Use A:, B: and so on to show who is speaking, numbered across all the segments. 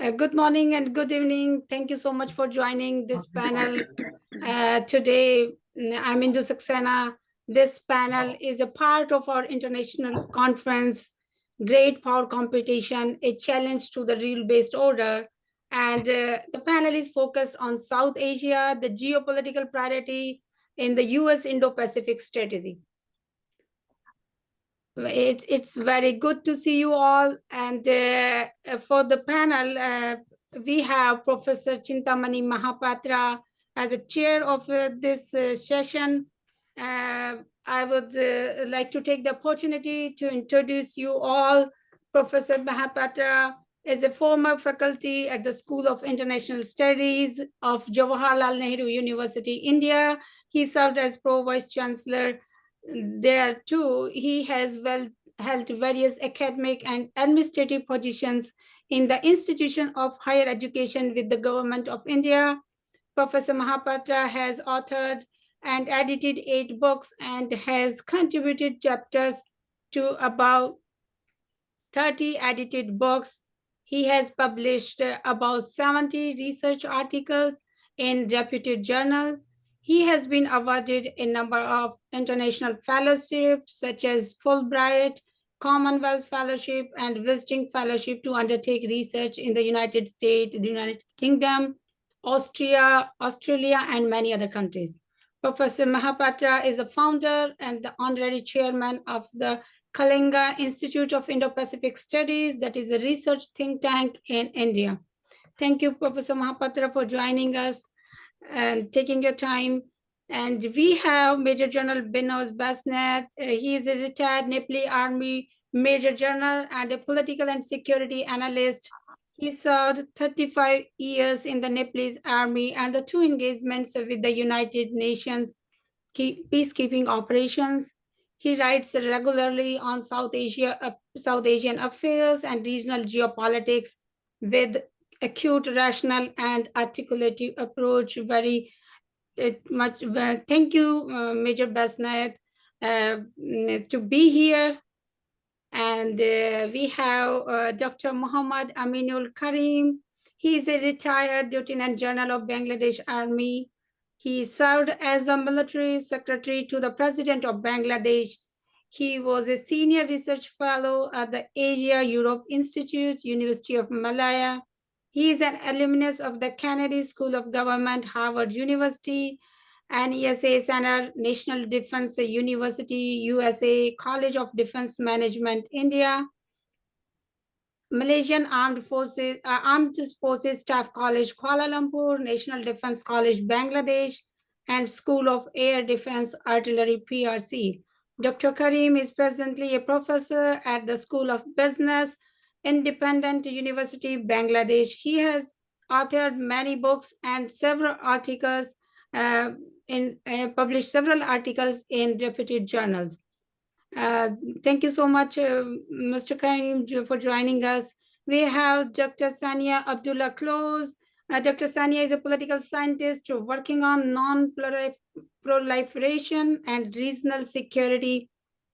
A: Good morning and good evening. Thank you so much for joining this panel. Today, I'm Indo Saxena. This panel is a part of our international conference, Great Power Competition, a challenge to the rule-based order. And the panel is focused on South Asia, the geopolitical priority in the US Indo-Pacific strategy. It's very good to see you all. And for the panel, we have Professor Chintamani Mahapatra as a chair of this session. I would like to take the opportunity to introduce you all. Professor Mahapatra is a former faculty at the School of International Studies of Jawaharlal Nehru University, India. He served as Pro-Vice Chancellor there too. He has held various academic and administrative positions in the institution of higher education with the government of India. Professor Mahapatra has authored and edited 8 books and has contributed chapters to about 30 edited books. He has published about 70 research articles in reputed journals. He has been awarded a number of international fellowships such as Fulbright, Commonwealth Fellowship, and Visiting Fellowship to undertake research in the United States, the United Kingdom, Austria, Australia, and many other countries. Professor Mahapatra is the founder and the honorary chairman of the Kalinga Institute of Indo-Pacific Studies, that is a research think tank in India. Thank you, Professor Mahapatra, for joining us and taking your time. And we have Major General Binoz Basnet. He is a retired Nepali Army Major General and a political and security analyst. He served 35 years in the Nepalese Army and the 2 engagements with the United Nations peacekeeping operations. He writes regularly on South Asian affairs and regional geopolitics with acute, rational, and articulative approach. Very much. Thank you, Major Basnet, to be here. And we have Dr. Muhammad Aminul Karim. He is a retired Lieutenant General of Bangladesh Army. He served as a military secretary to the President of Bangladesh. He was a senior research fellow at the Asia Europe Institute, University of Malaya. He is an alumnus of the Kennedy School of Government, Harvard University, and ESA Center, National Defense University, USA, College of Defense Management, India, Malaysian Armed Forces Staff College, Kuala Lumpur, National Defense College, Bangladesh, and School of Air Defense Artillery, PRC. Dr. Karim is presently a professor at the School of Business, Independent University, Bangladesh. He has authored many books and several articles published several articles in reputed journals. Thank you so much, Mr. Karim, for joining us. We have Dr. Sania Abdullah Close. Dr. Sania is a political scientist working on non-proliferation and regional security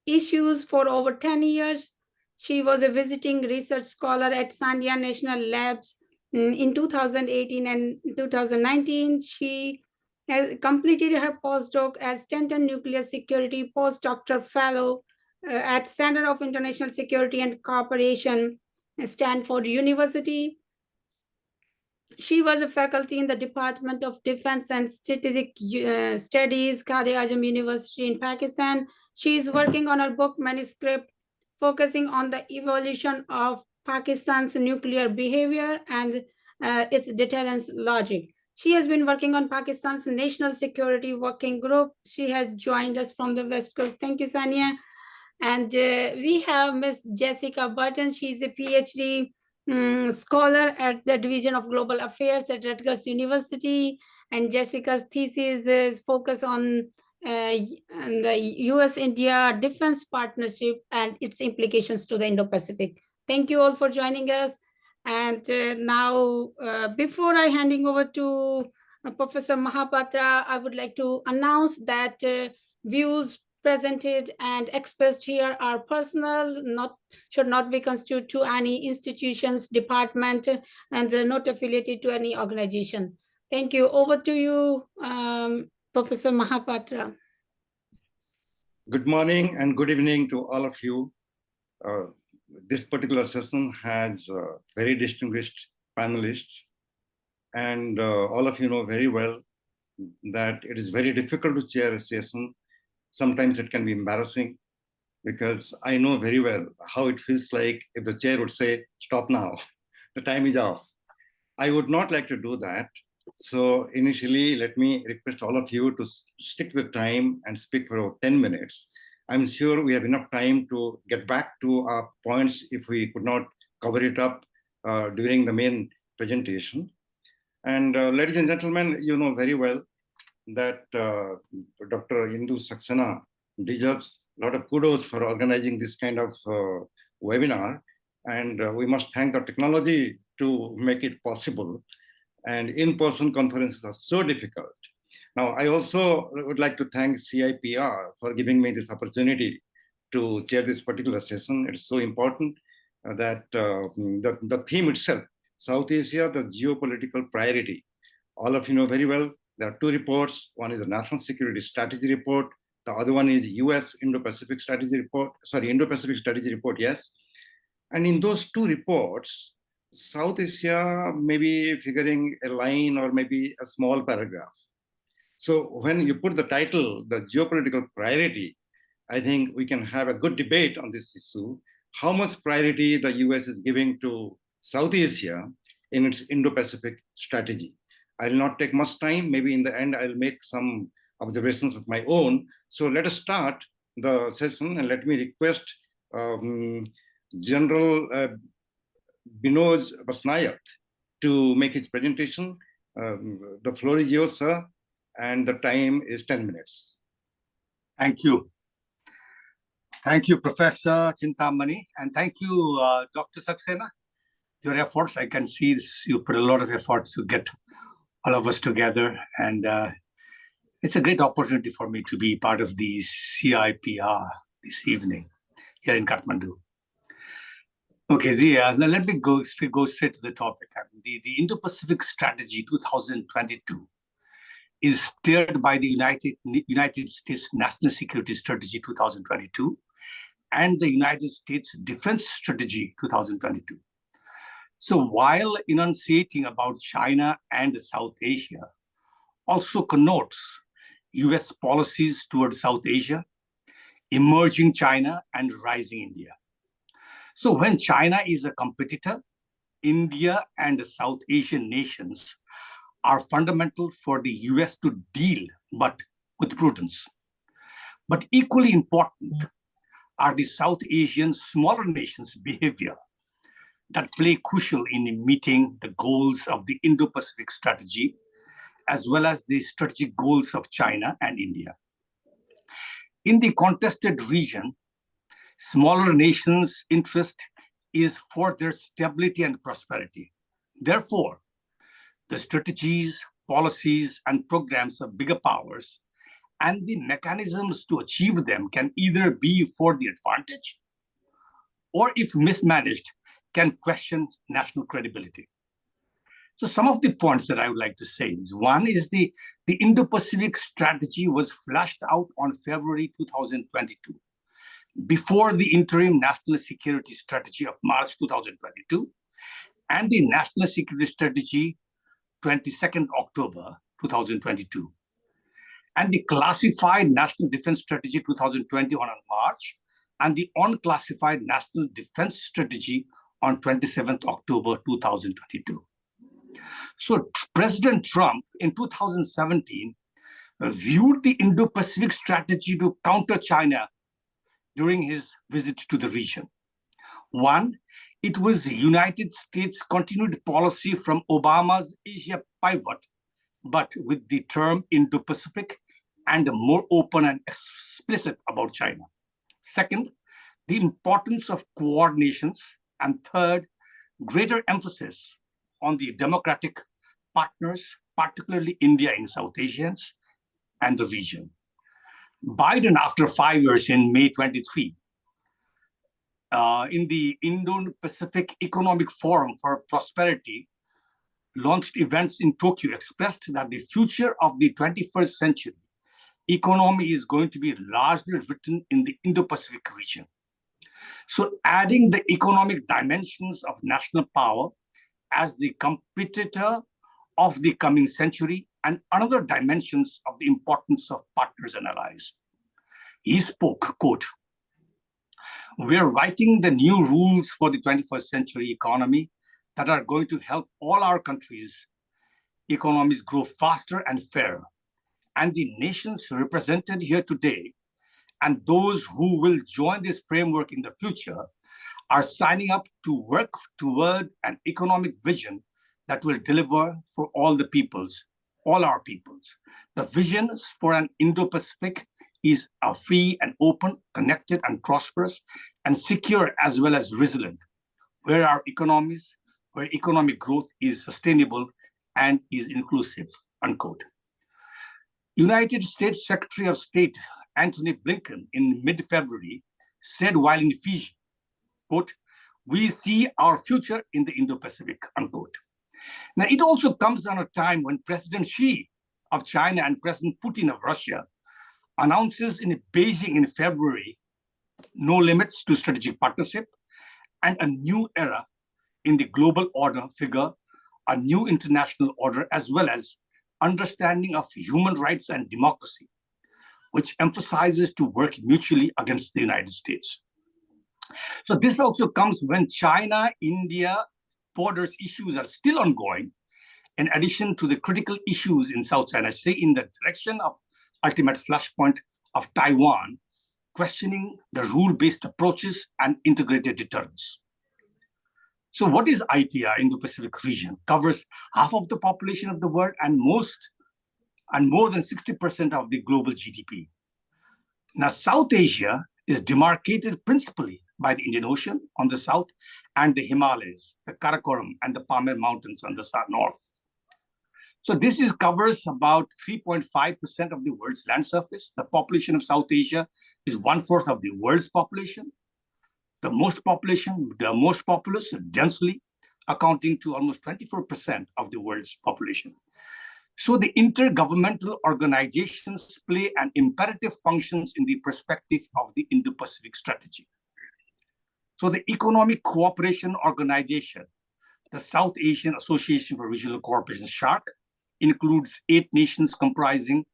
A: issues for over 10 years. She was a visiting research scholar at Sandia National Labs in 2018 and 2019. She has completed her postdoc as Stanton Nuclear Security Postdoctoral Fellow at Center of International Security and Cooperation, Stanford University. She was a faculty in the Department of Defense and Strategic Studies, Quaid-e-Azam University in Pakistan. She is working on her book manuscript focusing on the evolution of Pakistan's nuclear behavior and its deterrence logic. She has been working on Pakistan's National Security Working Group. She has joined us from the West Coast. Thank you, Sania. And we have Ms. Jessica Burton. She's a PhD scholar at the Division of Global Affairs at Rutgers University. And Jessica's thesis is focused on the US-India defense partnership and its implications to the Indo-Pacific. Thank you all for joining us. And now, before I handing over to Professor Mahapatra, I would like to announce that views presented and expressed here are personal, should not be constituted to any institutions, department, and not affiliated to any organization. Thank you. Over to you, Professor Mahapatra.
B: Good morning and good evening to all of you. This particular session has very distinguished panelists, and all of you know very well that it is very difficult to chair a session. Sometimes it can be embarrassing because I know very well how it feels like if the chair would say, stop now, the time is off. I would not like to do that. So initially, let me request all of you to stick to the time and speak for about 10 minutes. I'm sure we have enough time to get back to our points if we could not cover it up during the main presentation. And ladies and gentlemen, you know very well that Dr. Indu Saxena deserves a lot of kudos for organizing this kind of webinar. And we must thank the technology to make it possible. And in-person conferences are so difficult. Now, I also would like to thank CIPR for giving me this opportunity to chair this particular session. It's so important that the theme itself, South Asia, the geopolitical priority. All of you know very well, there are two reports. One is the National Security Strategy Report. The other one is US Indo-Pacific Strategy Report. Sorry, Indo-Pacific Strategy Report, yes. And in those two reports, South Asia may be figuring a line or maybe a small paragraph. So when you put the title, the geopolitical priority, I think we can have a good debate on this issue. How much priority the US is giving to South Asia in its Indo-Pacific strategy. I'll not take much time. Maybe in the end, I'll make some observations of my own. So let us start the session and let me request General Binod Basnayat to make his presentation. The floor is yours, sir, and the time is 10 minutes.
C: Thank you. Thank you, Professor Chintamani, and thank you, Dr. Saxena. Your efforts, I can see this, you put a lot of effort to get all of us together, and it's a great opportunity for me to be part of the CIPR this evening here in Kathmandu. Okay, let me go straight to the topic. The Indo-Pacific Strategy 2022 is steered by the United States National Security Strategy 2022 and the United States Defense Strategy 2022. So while enunciating about China and South Asia, also connotes US policies towards South Asia, emerging China, and rising India. So when China is a competitor, India and South Asian nations are fundamental for the US to deal, but with prudence. But equally important are the South Asian smaller nations' behavior that play crucial in meeting the goals of the Indo-Pacific strategy, as well as the strategic goals of China and India. In the contested region, smaller nations' interest is for their stability and prosperity. Therefore, the strategies, policies, and programs of bigger powers and the mechanisms to achieve them can either be for the advantage or, if mismanaged, can question national credibility. So some of the points that I would like to say is, one is the Indo-Pacific strategy was flashed out on February 2022, before the interim National Security Strategy of March 2022 and the National Security Strategy 22nd October 2022, and the classified National Defense Strategy 2021 on March, and the unclassified National Defense Strategy on 27th October 2022. So President Trump in 2017 viewed the Indo-Pacific strategy to counter China during his visit to the region. One, it was the United States' continued policy from Obama's Asia pivot, but with the term Indo-Pacific and more open and explicit about China. Second, the importance of coordinations. And third, greater emphasis on the democratic partners, particularly India in South Asians and the region. Biden, after 5 years in May 23, in the Indo-Pacific Economic Forum for Prosperity, launched events in Tokyo, expressed that the future of the 21st century economy is going to be largely written in the Indo-Pacific region. So adding the economic dimensions of national power as the competitor of the coming century and another dimensions of the importance of partners and allies. He spoke, quote, "We're writing the new rules for the 21st century economy that are going to help all our countries' economies grow faster and fairer. And the nations represented here today and those who will join this framework in the future are signing up to work toward an economic vision that will deliver for all the peoples, all our peoples. The vision for an Indo-Pacific is a free and open, connected and prosperous and secure as well as resilient, where economic growth is sustainable and is inclusive," unquote. United States Secretary of State Antony Blinken in mid-February said while in Fiji, quote, "We see our future in the Indo-Pacific," unquote. Now, it also comes at a time when President Xi of China and President Putin of Russia announces in Beijing in February no limits to strategic partnership and a new era in the global order figure, a new international order, as well as understanding of human rights and democracy, which emphasizes to work mutually against the United States. So this also comes when China-India borders issues are still ongoing, in addition to the critical issues in South China Sea in the direction of ultimate flashpoint of Taiwan, questioning the rule-based approaches and integrated deterrence. So what is IPR, Indo-Pacific region? Covers half of the population of the world and more than 60% of the global GDP. Now, South Asia is demarcated principally by the Indian Ocean on the south and the Himalayas, the Karakoram and the Pamir Mountains on the north. So this covers about 3.5% of the world's land surface. The population of South Asia is 1/4 of the world's population. The most populous, densely, accounting to almost 24% of the world's population. So the intergovernmental organizations play an imperative functions in the perspective of the Indo-Pacific strategy. So the Economic Cooperation Organization, the South Asian Association for Regional Cooperation, SHARC, includes 8 nations comprising,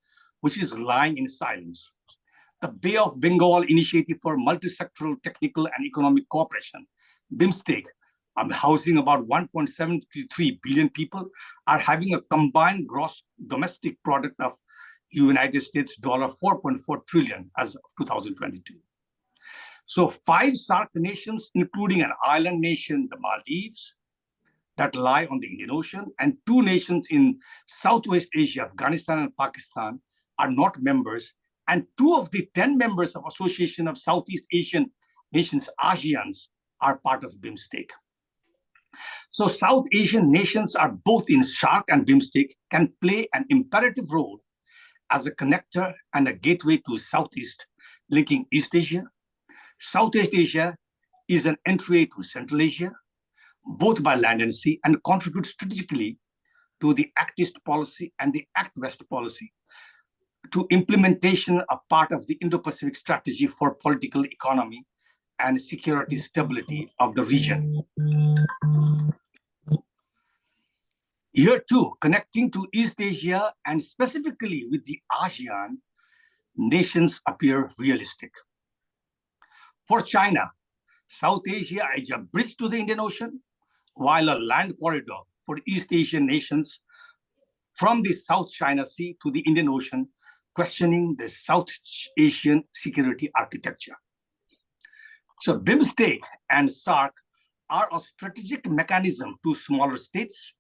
C: which is lying in silence. The Bay of Bengal Initiative for Multisectoral Technical and Economic Cooperation, BIMSTEC, housing about 1.73 billion people, are having a combined gross domestic product of United States $4.4 trillion as of 2022. So 5 SAARC nations, including an island nation, the Maldives, that lie on the Indian Ocean, and 2 nations in Southwest Asia, Afghanistan and Pakistan, are not members, and 2 of the 10 members of Association of Southeast Asian Nations, ASEANs, are part of BIMSTEC. So South Asian nations are both in SHARC and BIMSTEC, can play an imperative role as a connector and a gateway to Southeast, linking East Asia. Southeast Asia is an entry to Central Asia, both by land and sea, and contributes strategically to the Act East policy and the Act West policy, to implementation a part of the Indo-Pacific strategy for political economy and security stability of the region. Here too, connecting to East Asia and specifically with the ASEAN, nations appear realistic. For China, South Asia is a bridge to the Indian Ocean, while a land corridor for East Asian nations from the South China Sea to the Indian Ocean, questioning the South Asian security architecture. So BIMSTEC and SAARC are a strategic mechanism to smaller states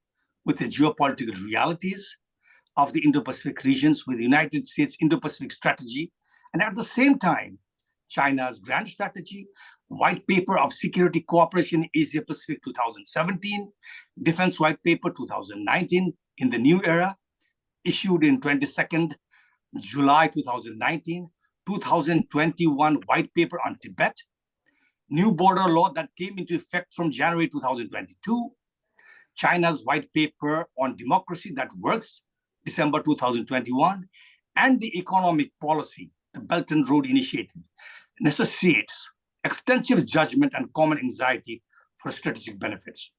C: with the geopolitical realities of the Indo-Pacific regions with the United States Indo-Pacific strategy, and at the same time, China's grand strategy, White Paper of Security Cooperation Asia-Pacific 2017, Defense White Paper 2019 in the new era, issued in 22nd July 2019, 2021 white paper on Tibet, new border law that came into effect from January 2022, China's white paper on democracy that works, December 2021, and the economic policy, the Belt and Road Initiative, necessitates extensive judgment and common anxiety for strategic benefits.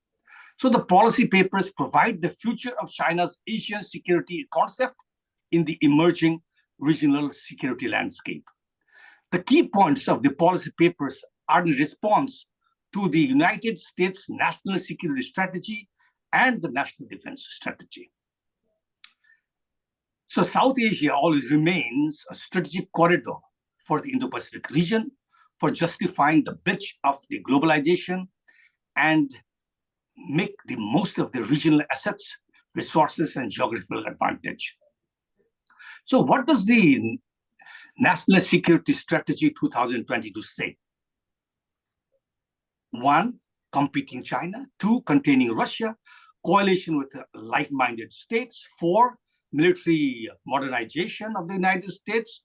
C: So the policy papers provide the future of China's Asian security concept in the emerging regional security landscape. The key points of the policy papers are in response to the United States National Security Strategy and the National Defense Strategy. So South Asia always remains a strategic corridor for the Indo-Pacific region, for justifying the bridge of the globalization and make the most of the regional assets, resources, and geographical advantage. So what does the National Security Strategy 2022 say? 1, competing China. 2, containing Russia. Coalition with like-minded states. 4, military modernization of the United States.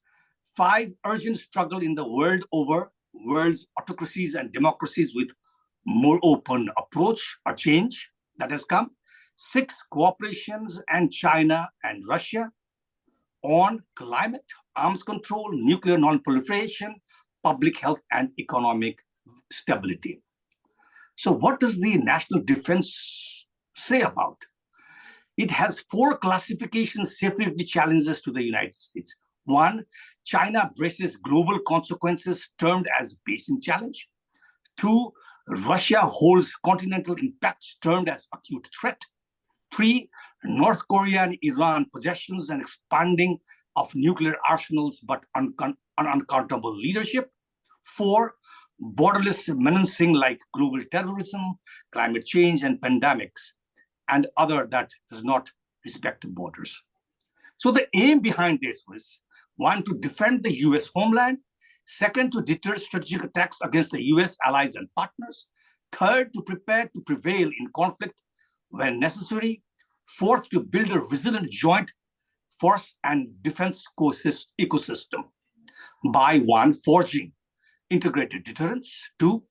C: 5, urgent struggle in the world over world's autocracies and democracies with more open approach or change that has come. 6, cooperations and China and Russia on climate, arms control, nuclear non-proliferation, public health, and economic stability. So what does the national defense say about? It has 4 classification safety challenges to the United States. 1, China braces global consequences termed as basin challenge. 2, Russia holds continental impacts termed as acute threat. 3, North Korea and Iran possessions and expanding of nuclear arsenals, but unaccountable leadership. 4, borderless menacing like global terrorism, climate change, and pandemics, and other that does not respect borders. So the aim behind this was, 1, to defend the US homeland. 2nd, to deter strategic attacks against the US allies and partners. 3rd, to prepare to prevail in conflict when necessary. 4th, to build a resilient joint force and defense ecosystem by 1, forging integrated deterrence. 2,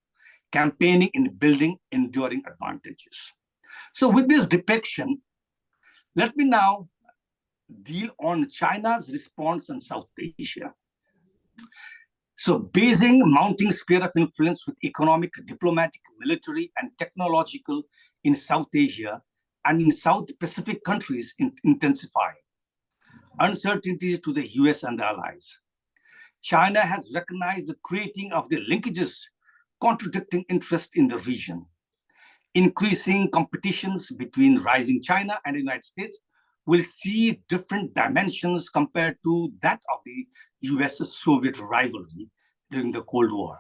C: campaigning in building enduring advantages. So with this depiction, let me now deal on China's response in South Asia. So Beijing mounting sphere of influence with economic, diplomatic, military, and technological in South Asia and in South Pacific countries intensifying. Uncertainties to the US and the allies. China has recognized the creating of the linkages contradicting interest in the region. Increasing competitions between rising China and the United States will see different dimensions compared to that of the US-Soviet rivalry during the Cold War.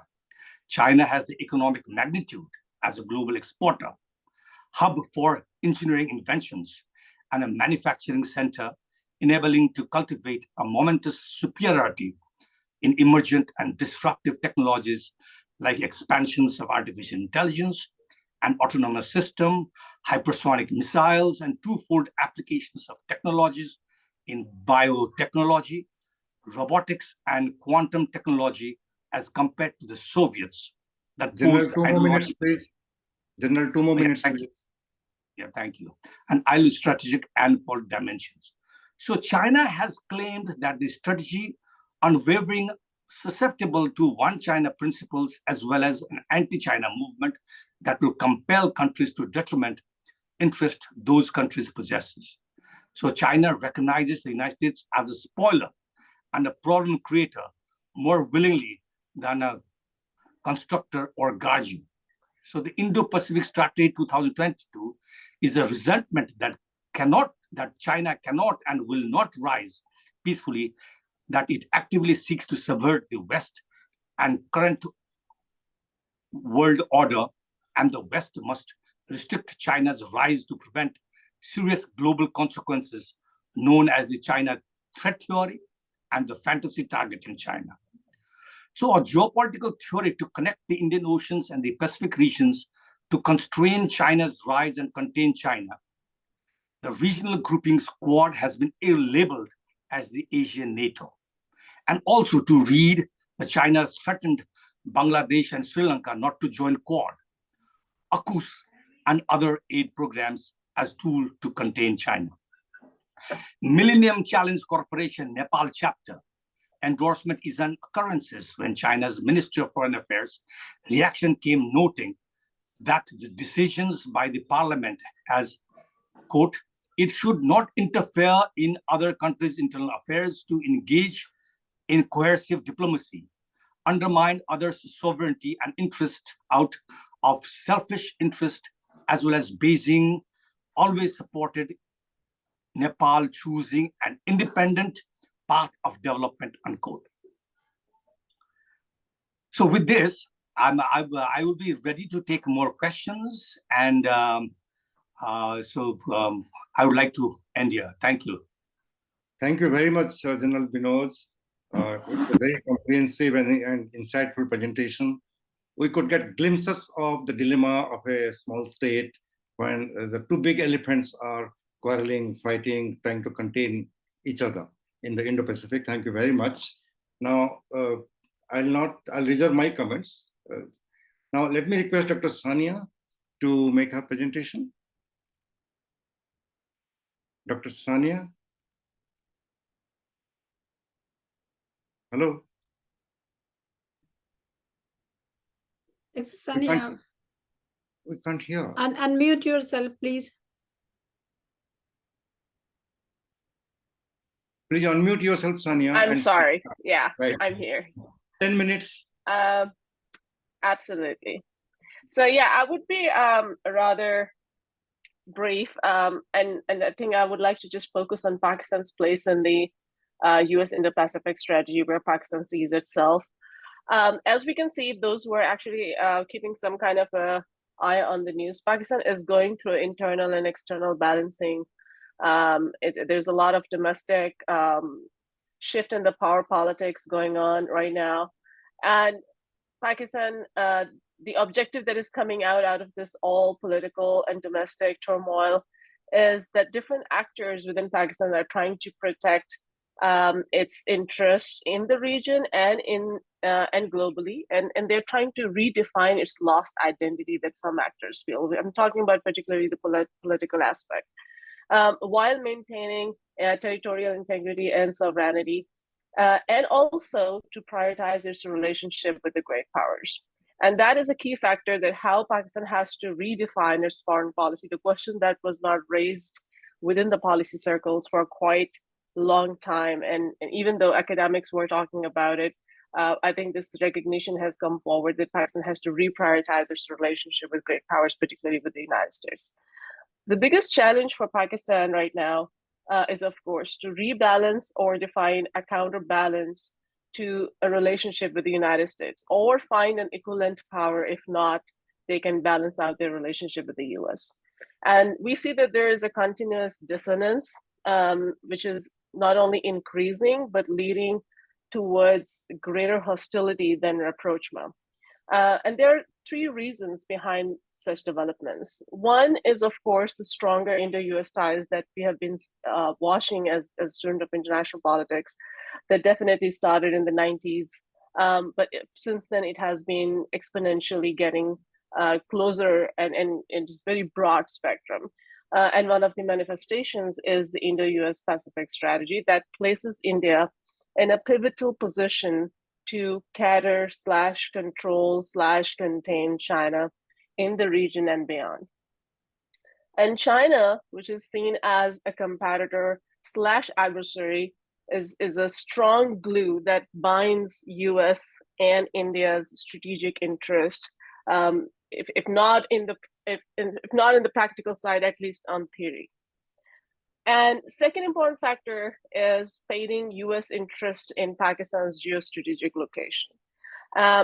C: China has the economic magnitude as a global exporter, hub for engineering inventions, and a manufacturing center enabling to cultivate a momentous superiority in emergent and disruptive technologies like expansions of artificial intelligence and autonomous system, hypersonic missiles, and twofold applications of technologies in biotechnology, robotics, and quantum technology as compared to the Soviets that
B: General, 2 more minutes, please. General, 2 more minutes, please.
C: Yeah, thank you. And ideal strategic and political dimensions. So China has claimed that the strategy unwavering, susceptible to one China principles, as well as an anti-China movement that will compel countries to detriment interest those countries possesses. So China recognizes the United States as a spoiler and a problem creator more willingly than a constructor or guardian. So the Indo-Pacific Strategy 2022 is a resentment that China cannot and will not rise peacefully, that it actively seeks to subvert the West and current world order, and the West must restrict China's rise to prevent serious global consequences known as the China threat theory and the fantasy target in China. So a geopolitical theory to connect the Indian Oceans and the Pacific regions to constrain China's rise and contain China. The regional grouping Quad has been labeled as the Asian NATO. and also to read China's threatened Bangladesh and Sri Lanka not to join Quad, AUKUS, and other aid programs as tool to contain China. Millennium Challenge Corporation Nepal chapter endorsement is an occurrences when China's Ministry of Foreign Affairs reaction came noting that the decisions by the parliament as, quote, it should not interfere in other countries' internal affairs to engage in coercive diplomacy, undermine others' sovereignty and interest out of selfish interest, as well as Beijing always supported Nepal choosing an independent path of development, unquote. So with this, I will be ready to take more questions. And I would like to end here. Thank you.
B: Thank you very much, General Binod. It's a very comprehensive and insightful presentation. We could get glimpses of the dilemma of a small state when the two big elephants are quarreling, fighting, trying to contain each other in the Indo-Pacific. Thank you very much. Now, I'll reserve my comments. Now, let me request Dr. Sania to make her presentation. Dr. Sania? Hello?
A: It's Sania.
B: We can't hear.
A: Unmute yourself, please.
B: Please unmute yourself, Sania.
D: I'm sorry. Yeah,
B: right.
D: I'm here.
B: 10 minutes.
D: Absolutely. So yeah, I would be rather brief, and I think I would like to just focus on Pakistan's place in the U.S. Indo-Pacific strategy, where Pakistan sees itself. As we can see, those who are actually keeping some kind of a eye on the news, Pakistan is going through internal and external balancing. There's a lot of domestic shift in the power politics going on right now, and Pakistan, the objective that is coming out of this all political and domestic turmoil is that different actors within Pakistan are trying to protect its interests in the region and and globally, and they're trying to redefine its lost identity that some actors feel. I'm talking about particularly the political aspect, while maintaining territorial integrity and sovereignty, and also to prioritize its relationship with the great powers. And that is a key factor that how Pakistan has to redefine its foreign policy. The question that was not raised within the policy circles for quite a long time. And even though academics were talking about it, I think this recognition has come forward that Pakistan has to reprioritize its relationship with great powers, particularly with the United States. The biggest challenge for Pakistan right now is, of course, to rebalance or define a counterbalance to a relationship with the United States, or find an equivalent power. If not, they can balance out their relationship with the US. And we see that there is a continuous dissonance, which is not only increasing, but leading towards greater hostility than rapprochement. And there are three reasons behind such developments. One is, of course, the stronger Indo-US ties that we have been watching as students of international politics that definitely started in the 90s. But since then, it has been exponentially getting closer and in just very broad spectrum. And one of the manifestations is the Indo-US Pacific strategy that places India in a pivotal position to cater / control / contain China in the region and beyond. And China, which is seen as a competitor / adversary, is a strong glue that binds US and India's strategic interest, if not in the practical side, at least on theory. And second important factor is fading US interest in Pakistan's geostrategic location.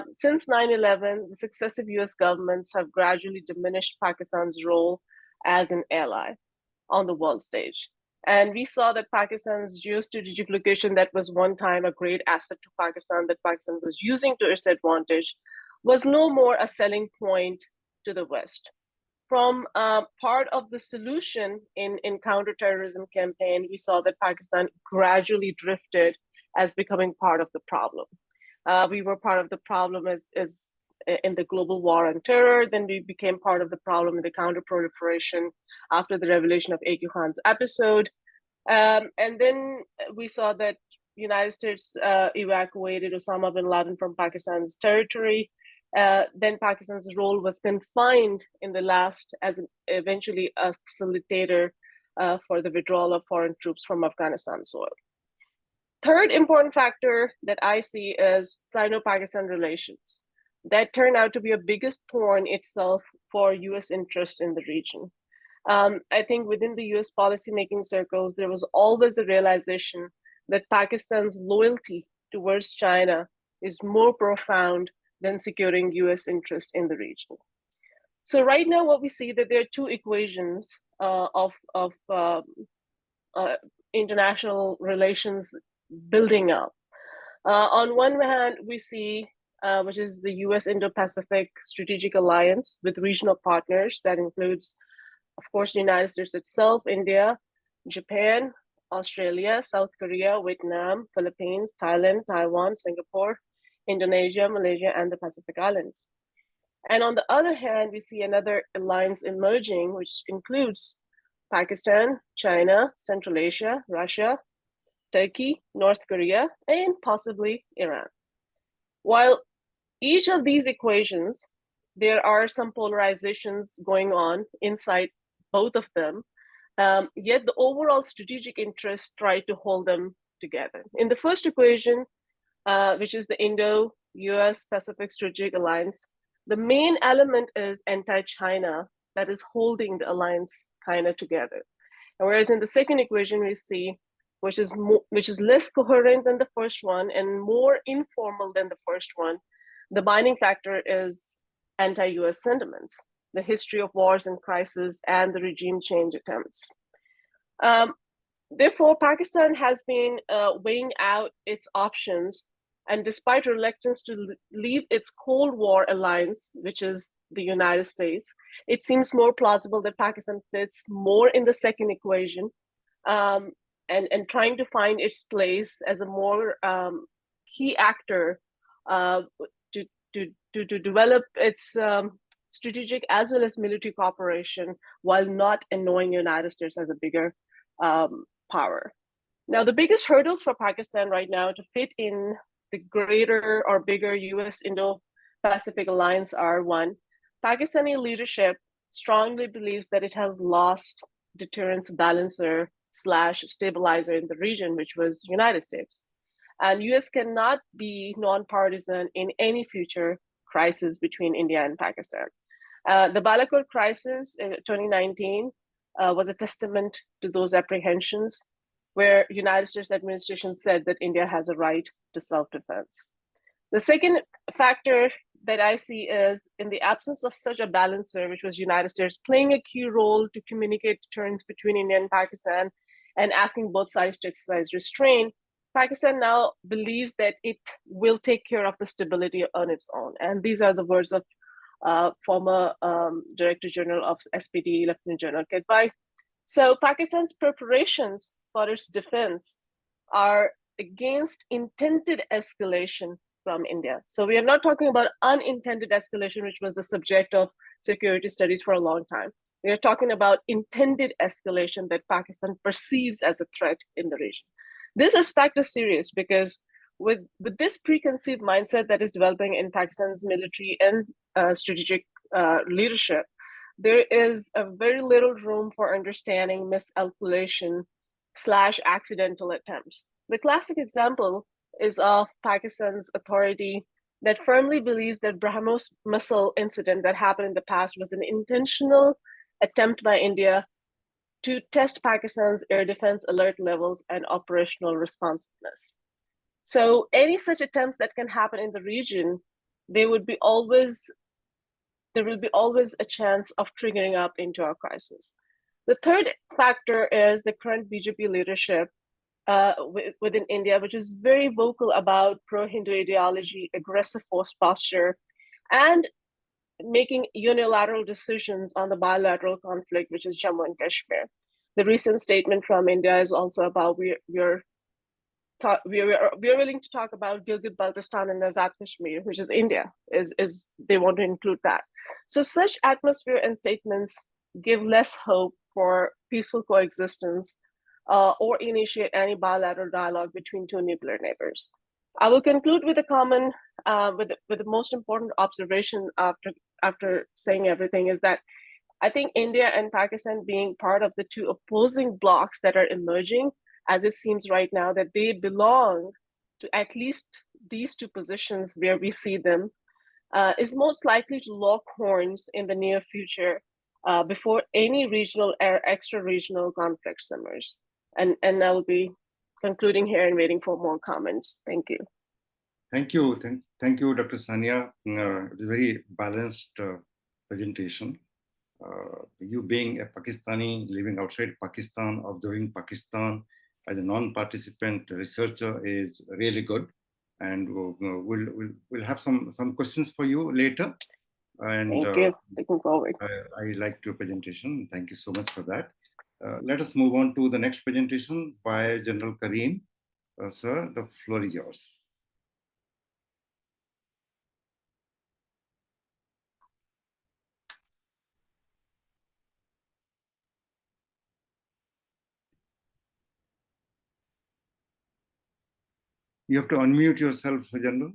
D: Since 9/11, the successive US governments have gradually diminished Pakistan's role as an ally on the world stage. And we saw that Pakistan's geostrategic location, that was one time a great asset to Pakistan, that Pakistan was using to its advantage, was no more a selling point to the West. From part of the solution in counterterrorism campaign, we saw that Pakistan gradually drifted as becoming part of the problem. We were part of the problem as in the global war on terror. Then we became part of the problem in the counter-proliferation after the revelation of Agu Khan's episode. And then we saw that United States evacuated Osama bin Laden from Pakistan's territory. Then Pakistan's role was confined in the last as eventually a facilitator for the withdrawal of foreign troops from Afghanistan soil. Third important factor that I see is Sino-Pakistan relations. That turned out to be a biggest thorn itself for US interest in the region. I think within the US policymaking circles, there was always a realization that Pakistan's loyalty towards China is more profound than securing US interest in the region. So right now, what we see that there are two equations of international relations building up. On one hand, we see, which is the US Indo-Pacific Strategic Alliance with regional partners that includes, of course, the United States itself, India, Japan, Australia, South Korea, Vietnam, Philippines, Thailand, Taiwan, Singapore, Indonesia, Malaysia, and the Pacific Islands. And on the other hand, we see another alliance emerging, which includes Pakistan, China, Central Asia, Russia, Turkey, North Korea, and possibly Iran. While each of these equations, there are some polarizations going on inside both of them, yet the overall strategic interests try to hold them together. In the first equation, which is the Indo-US Pacific Strategic Alliance, the main element is anti-China that is holding the alliance kind of together. And whereas in the second equation, we see which is less coherent than the first one and more informal than the first one, the binding factor is anti-US sentiments, the history of wars and crises, and the regime change attempts. Therefore, Pakistan has been weighing out its options, and despite reluctance to leave its Cold War alliance, which is the United States, it seems more plausible that Pakistan fits more in the second equation, and trying to find its place as a more key actor to develop its strategic as well as military cooperation while not annoying United States as a bigger power. Now, the biggest hurdles for Pakistan right now to fit in the greater or bigger US Indo-Pacific Alliance are: one, Pakistani leadership strongly believes that it has lost deterrence balancer / stabilizer in the region, which was United States. And US cannot be non-partisan in any future crisis between India and Pakistan. The Balakot crisis in 2019 was a testament to those apprehensions, where United States administration said that India has a right to self-defense. The second factor that I see is, in the absence of such a balancer, which was United States playing a key role to communicate deterrence between India and Pakistan and asking both sides to exercise restraint, Pakistan now believes that it will take care of the stability on its own. And these are the words of former Director General of SPD, Lieutenant General Kedbai. So Pakistan's preparations for its defense are against intended escalation from India. So we are not talking about unintended escalation, which was the subject of security studies for a long time. We are talking about intended escalation that Pakistan perceives as a threat in the region. This aspect is serious because with this preconceived mindset that is developing in Pakistan's military and strategic leadership, there is a very little room for understanding miscalculation / accidental attempts. The classic example is of Pakistan's authority that firmly believes that BrahMos missile incident that happened in the past was an intentional attempt by India to test Pakistan's air defense alert levels and operational responsiveness. So any such attempts that can happen in the region, there will be always a chance of triggering up into a crisis. The third factor is the current BJP leadership within India, which is very vocal about pro-Hindu ideology, aggressive force posture, and making unilateral decisions on the bilateral conflict, which is Jammu and Kashmir. The recent statement from India is also about we're willing to talk about Gilgit-Baltistan and Azad Kashmir, which is India, is they want to include that. So such atmosphere and statements give less hope for peaceful coexistence or initiate any bilateral dialogue between two nuclear neighbors. I will conclude with a common, with the most important observation after saying everything is that I think India and Pakistan being part of the two opposing blocs that are emerging, as it seems right now, that they belong to at least these two positions where we see them, is most likely to lock horns in the near future before any regional or extra-regional conflict simmers. And I will be concluding here and waiting for more comments. Thank you.
B: Thank you. Thank you, Dr. Sania. It was a very balanced presentation. You being a Pakistani, living outside Pakistan, observing Pakistan as a non-participant researcher is really good. And we'll have some questions for you later. And
D: thank you. Looking forward.
B: I liked your presentation. Thank you so much for that. Let us move on to the next presentation by General Karim. Sir, the floor is yours. You have to unmute yourself, General.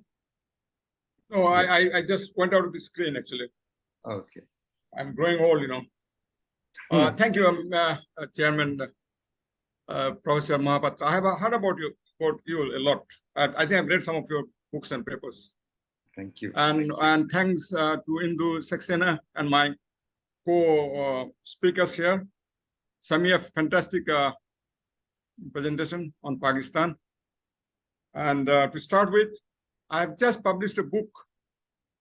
E: No, I just went out of the screen, actually.
B: Okay.
E: I'm growing old, you know. Thank you, Chairman, Professor Mahapatra. I have heard about you a lot. I think I've read some of your books and papers.
B: Thank you.
E: And thanks to Indu Saxena and my co-speakers here. Samia, fantastic presentation on Pakistan. And to start with, I've just published a book.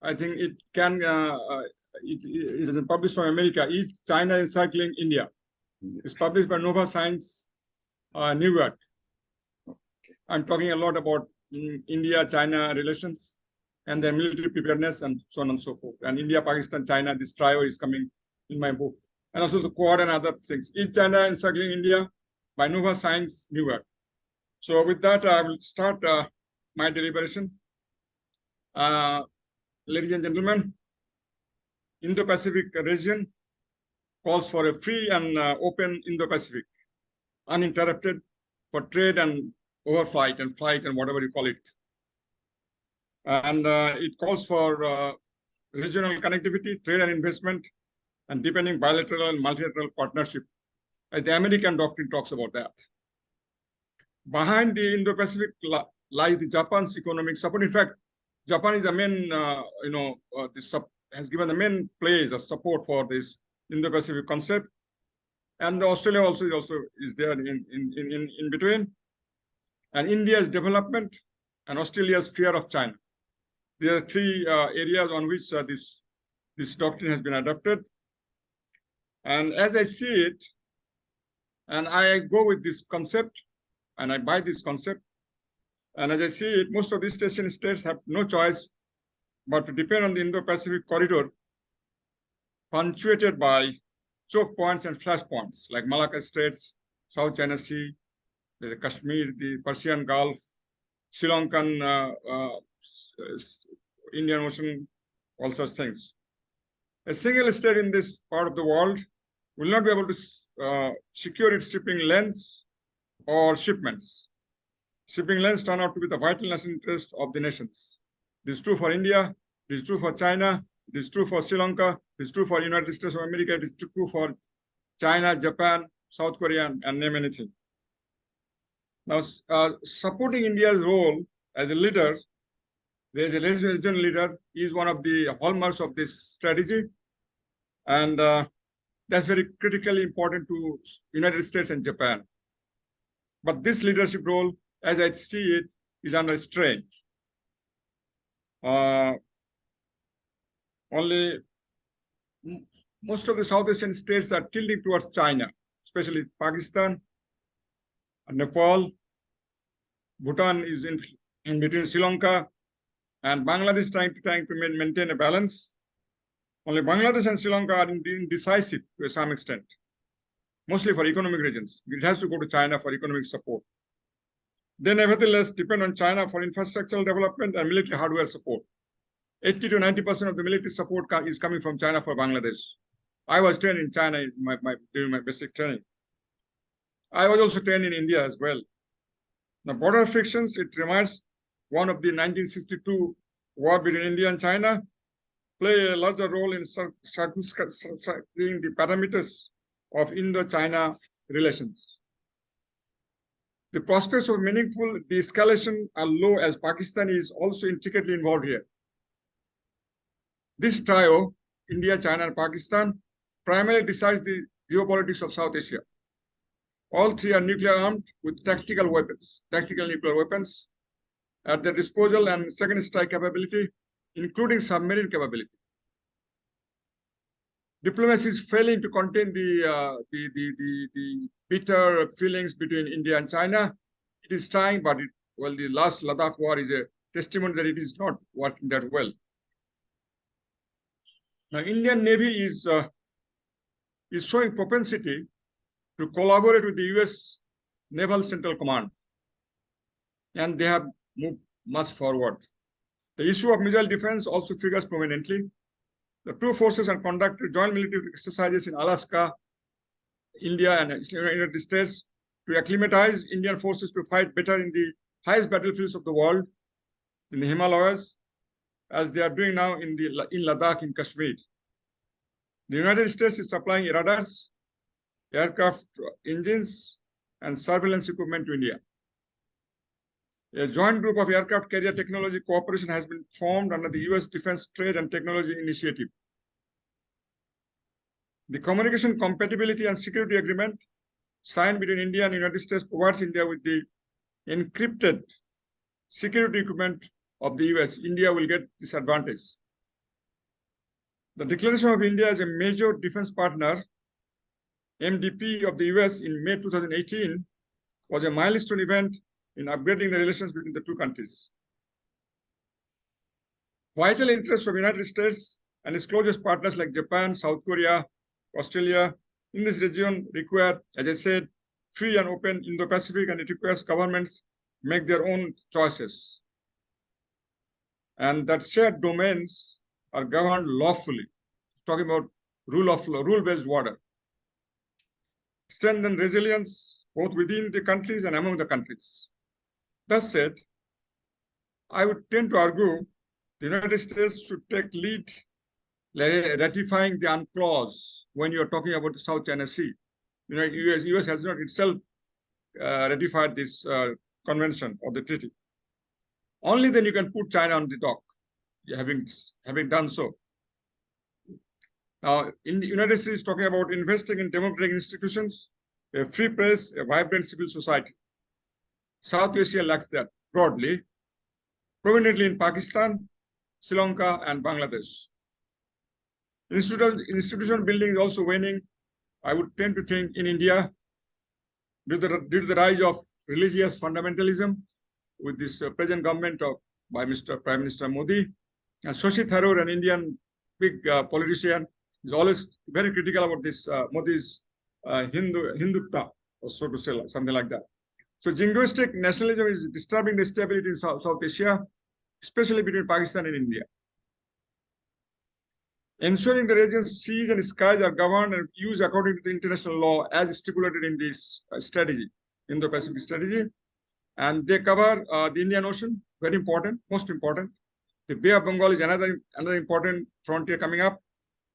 E: I think it can, it is published from America. Is China Encircling India? It's published by Nova Science, New York.
B: Okay.
E: I'm talking a lot about India-China relations and their military preparedness and so on and so forth. And India, Pakistan, China, this trio is coming in my book. And also the Quad and other things. Is China Encircling India? By Nova Science, New York. So with that, I will start my deliberation. Ladies and gentlemen, Indo-Pacific region calls for a free and open Indo-Pacific, uninterrupted for trade and overflight and flight and whatever you call it. And it calls for regional connectivity, trade and investment, and deepening bilateral and multilateral partnership. The American doctrine talks about that. Behind the Indo-Pacific lies the Japan's economic support. In fact, Japan is the main, has given the main place of support for this Indo-Pacific concept, and Australia also is there in between. And India's development and Australia's fear of China. There are three areas on which this doctrine has been adopted. And as I see it, and I go with this concept, and I buy this concept, and as I see it, most of these Asian states have no choice but to depend on the Indo-Pacific corridor, punctuated by choke points and flashpoints like Malacca Straits, South China Sea, the Kashmir, the Persian Gulf, Sri Lankan, Indian Ocean, all such things. A single state in this part of the world will not be able to secure its shipping lanes or shipments. Shipping lanes turn out to be the vital national interest of the nations. This is true for India, this is true for China, this is true for Sri Lanka, this is true for United States of America, this is true for China, Japan, South Korea, and name anything. Now, supporting India's role as a leader, as a regional leader, is one of the hallmarks of this strategy. And that's very critically important to United States and Japan. But this leadership role, as I see it, is under strain. Only most of the South Asian states are tilting towards China, especially Pakistan, Nepal, Bhutan is in between Sri Lanka, and Bangladesh trying to maintain a balance. Only Bangladesh and Sri Lanka are indecisive to some extent, mostly for economic reasons. It has to go to China for economic support. They nevertheless depend on China for infrastructural development and military hardware support. 80 to 90% of the military support is coming from China for Bangladesh. I was trained in China during my basic training. I was also trained in India as well. Now, border frictions, it reminds one of the 1962 war between India and China, play a larger role in circumscribing the parameters of Indo-China relations. The prospects of meaningful de-escalation are low as Pakistan is also intricately involved here. This trio, India, China, and Pakistan, primarily decides the geopolitics of South Asia. All three are nuclear armed with tactical nuclear weapons at their disposal and second strike capability, including submarine capability. Diplomacy is failing to contain the bitter feelings between India and China. It is trying, but the last Ladakh war is a testimony that it is not working that well. Now, Indian Navy is showing propensity to collaborate with the US Naval Central Command, and they have moved much forward. The issue of missile defense also figures prominently. The two forces have conducted joint military exercises in Alaska, India, and United States to acclimatize Indian forces to fight better in the highest battlefields of the world, in the Himalayas, as they are doing now in Ladakh, in Kashmir. The United States is supplying radars, aircraft engines, and surveillance equipment to India. A joint group of aircraft carrier technology cooperation has been formed under the US Defense Trade and Technology Initiative. The Communication Compatibility and Security Agreement signed between India and the United States provides India with the encrypted security equipment of the US. India will get this advantage. The declaration of India as a major defense partner, MDP, of the US in May 2018 was a milestone event in upgrading the relations between the two countries. Vital interests of the United States and its closest partners like Japan, South Korea, Australia in this region require, as I said, free and open Indo-Pacific, and it requires governments make their own choices. And that shared domains are governed lawfully. It's talking about rule of law, rule-based order. Strengthen resilience both within the countries and among the countries. Thus said, I would tend to argue the United States should take lead ratifying the UNCLOS when you're talking about the South China Sea. US has not itself ratified this convention or the treaty. Only then you can put China on the dock, having done so. Now, in the United States, talking about investing in democratic institutions, a free press, a vibrant civil society. South Asia lacks that broadly, prominently in Pakistan, Sri Lanka, and Bangladesh. Institution building is also waning. I would tend to think in India, due to the rise of religious fundamentalism with this present government by Mr. Prime Minister Modi, and Shashi Tharoor, an Indian big politician, is always very critical about this Modi's Hindutva, or so to say, something like that. So jingoistic nationalism is disturbing the stability in South Asia, especially between Pakistan and India. Ensuring the region's seas and skies are governed and used according to the international law as stipulated in this strategy, Indo-Pacific strategy. And they cover the Indian Ocean, very important, most important. The Bay of Bengal is another important frontier coming up.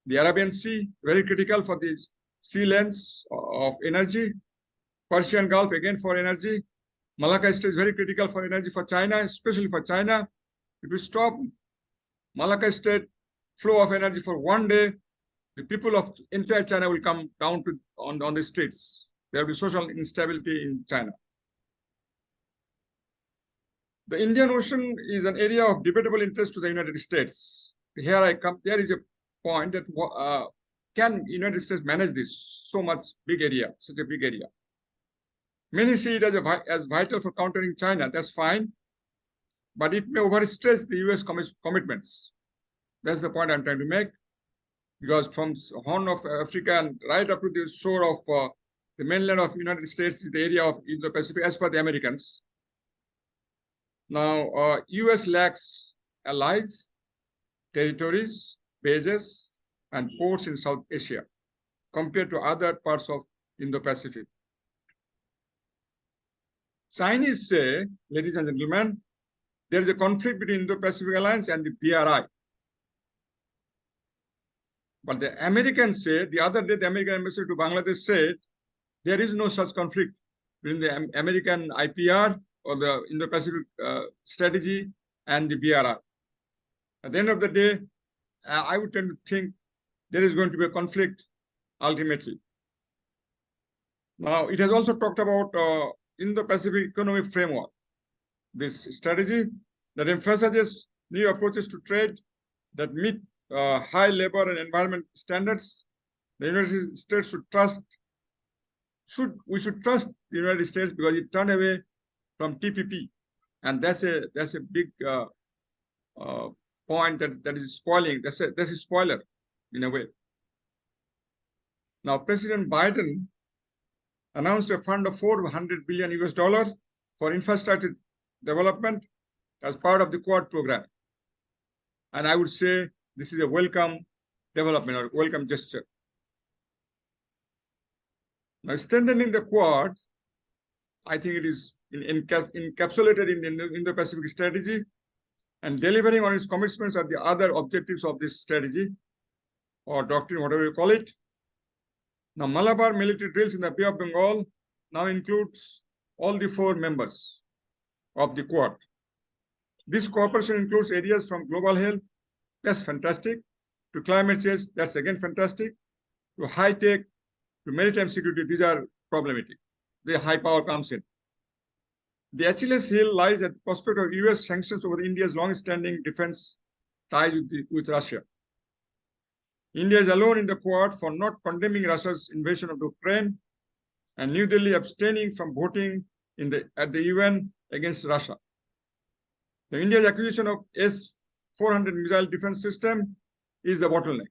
E: The Arabian Sea, very critical for the sea lanes of energy. Persian Gulf, again for energy. Malacca Strait is very critical for energy for China, especially for China. If we stop Malacca Strait flow of energy for one day, the people of entire China will come down to on the streets. There will be social instability in China. The Indian Ocean is an area of debatable interest to the United States. Here I come. There is a point that can United States manage this so much big area, such a big area? Many see it as vital for countering China. That's fine, but it may overstress the US commitments. That's the point I'm trying to make, because from Horn of Africa and right up to the shore of the mainland of United States is the area of Indo-Pacific as per the Americans. Now, US lacks allies, territories, bases, and ports in South Asia compared to other parts of Indo-Pacific. Chinese say, ladies and gentlemen, there is a conflict between Indo-Pacific Alliance and the BRI. But the Americans say, the other day, the American ambassador to Bangladesh said, there is no such conflict between the American IPR or the Indo-Pacific strategy and the BRI. At the end of the day, I would tend to think there is going to be a conflict ultimately. Now, it has also talked about Indo-Pacific Economic Framework, this strategy that emphasizes new approaches to trade that meet high labor and environment standards. The United States should trust, we should trust the United States because it turned away from TPP, and that's a big point that is spoiling. That's a spoiler in a way. Now, President Biden announced a fund of $400 billion US for infrastructure development as part of the Quad program. And I would say this is a welcome development or welcome gesture. Now, strengthening the Quad, I think it is encapsulated in the Indo-Pacific strategy, and delivering on its commitments are the other objectives of this strategy or doctrine, whatever you call it. Now, Malabar military drills in the Bay of Bengal now includes all the 4 members of the Quad. This cooperation includes areas from global health, that's fantastic, to climate change, that's again fantastic, to high tech, to maritime security, these are problematic. The high power comes in. The Achilles heel lies at the prospect of US sanctions over India's long-standing defense ties with Russia. India is alone in the Quad for not condemning Russia's invasion of Ukraine, and New Delhi abstaining from voting at the UN against Russia. The India's acquisition of S-400 missile defense system is the bottleneck,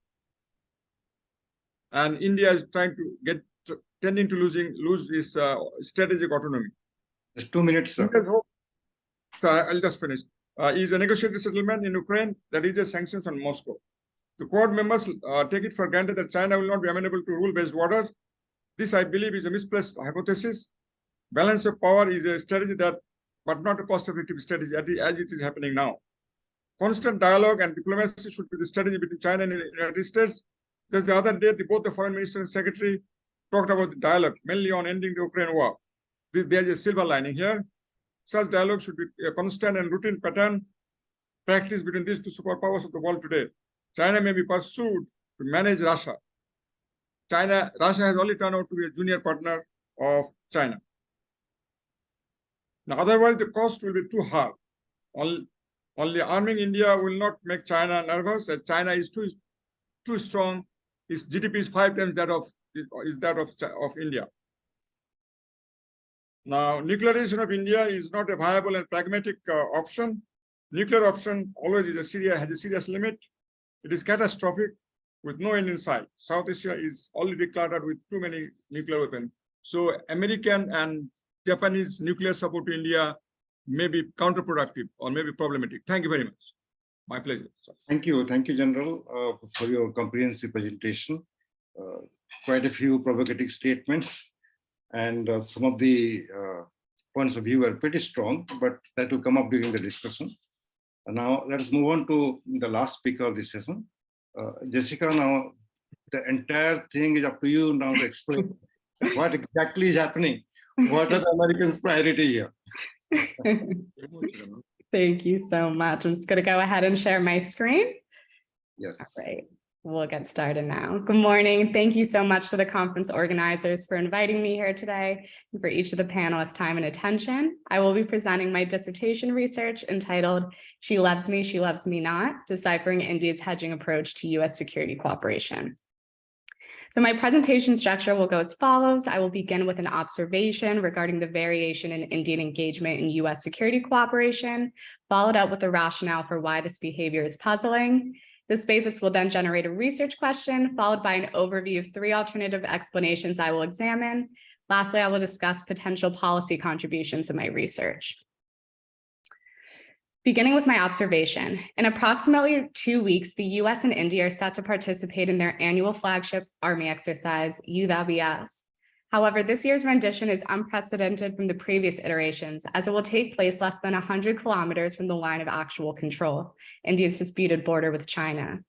E: and India is tending to lose its strategic autonomy.
B: Just 2 minutes, sir.
E: So I'll just finish. Is a negotiated settlement in Ukraine that is a sanctions on Moscow. The Quad members take it for granted that China will not be amenable to rule-based orders. This, I believe, is a misplaced hypothesis. Balance of power is a strategy but not a cost-effective strategy as it is happening now. Constant dialogue and diplomacy should be the strategy between China and the United States. Just the other day, both the foreign minister and secretary talked about the dialogue, mainly on ending the Ukraine war. There is a silver lining here. Such dialogue should be a constant and routine pattern practice between these 2 superpowers of the world today. China may be pursued to manage Russia. Russia has only turned out to be a junior partner of China. Now, otherwise, the cost will be too hard. Only arming India will not make China nervous, as China is too strong. Its GDP is 5 times that of India. Now, nuclearization of India is not a viable and pragmatic option. Nuclear option always has a serious limit. It is catastrophic with no end in sight. South Asia is already cluttered with too many nuclear weapons. So American and Japanese nuclear support to India may be counterproductive or may be problematic. Thank you very much. My pleasure.
B: Thank you, General, for your comprehensive presentation. Quite a few provocative statements, and some of the points of view are pretty strong, but that will come up during the discussion. Now, let us move on to the last speaker of this session. Jessica, now the entire thing is up to you now to explain what exactly is happening. What are the Americans' priority here?
F: Thank you so much. I'm just going to go ahead and share my screen.
B: Yes.
F: All right. We'll get started now. Good morning. Thank you so much to the conference organizers for inviting me here today, and for each of the panelists' time and attention. I will be presenting my dissertation research entitled She Loves Me Not, Deciphering India's Hedging Approach to U.S. Security Cooperation. So my presentation structure will go as follows. I will begin with an observation regarding the variation in Indian engagement in U.S. security cooperation, followed up with a rationale for why this behavior is puzzling. This basis will then generate a research question, followed by an overview of 3 alternative explanations I will examine. Lastly, I will discuss potential policy contributions in my research. Beginning with my observation, in approximately 2 weeks, the US and India are set to participate in their annual flagship Army exercise, UWS. However, this year's rendition is unprecedented from the previous iterations, as it will take place less than 100 kilometers from the line of actual control, India's disputed border with China.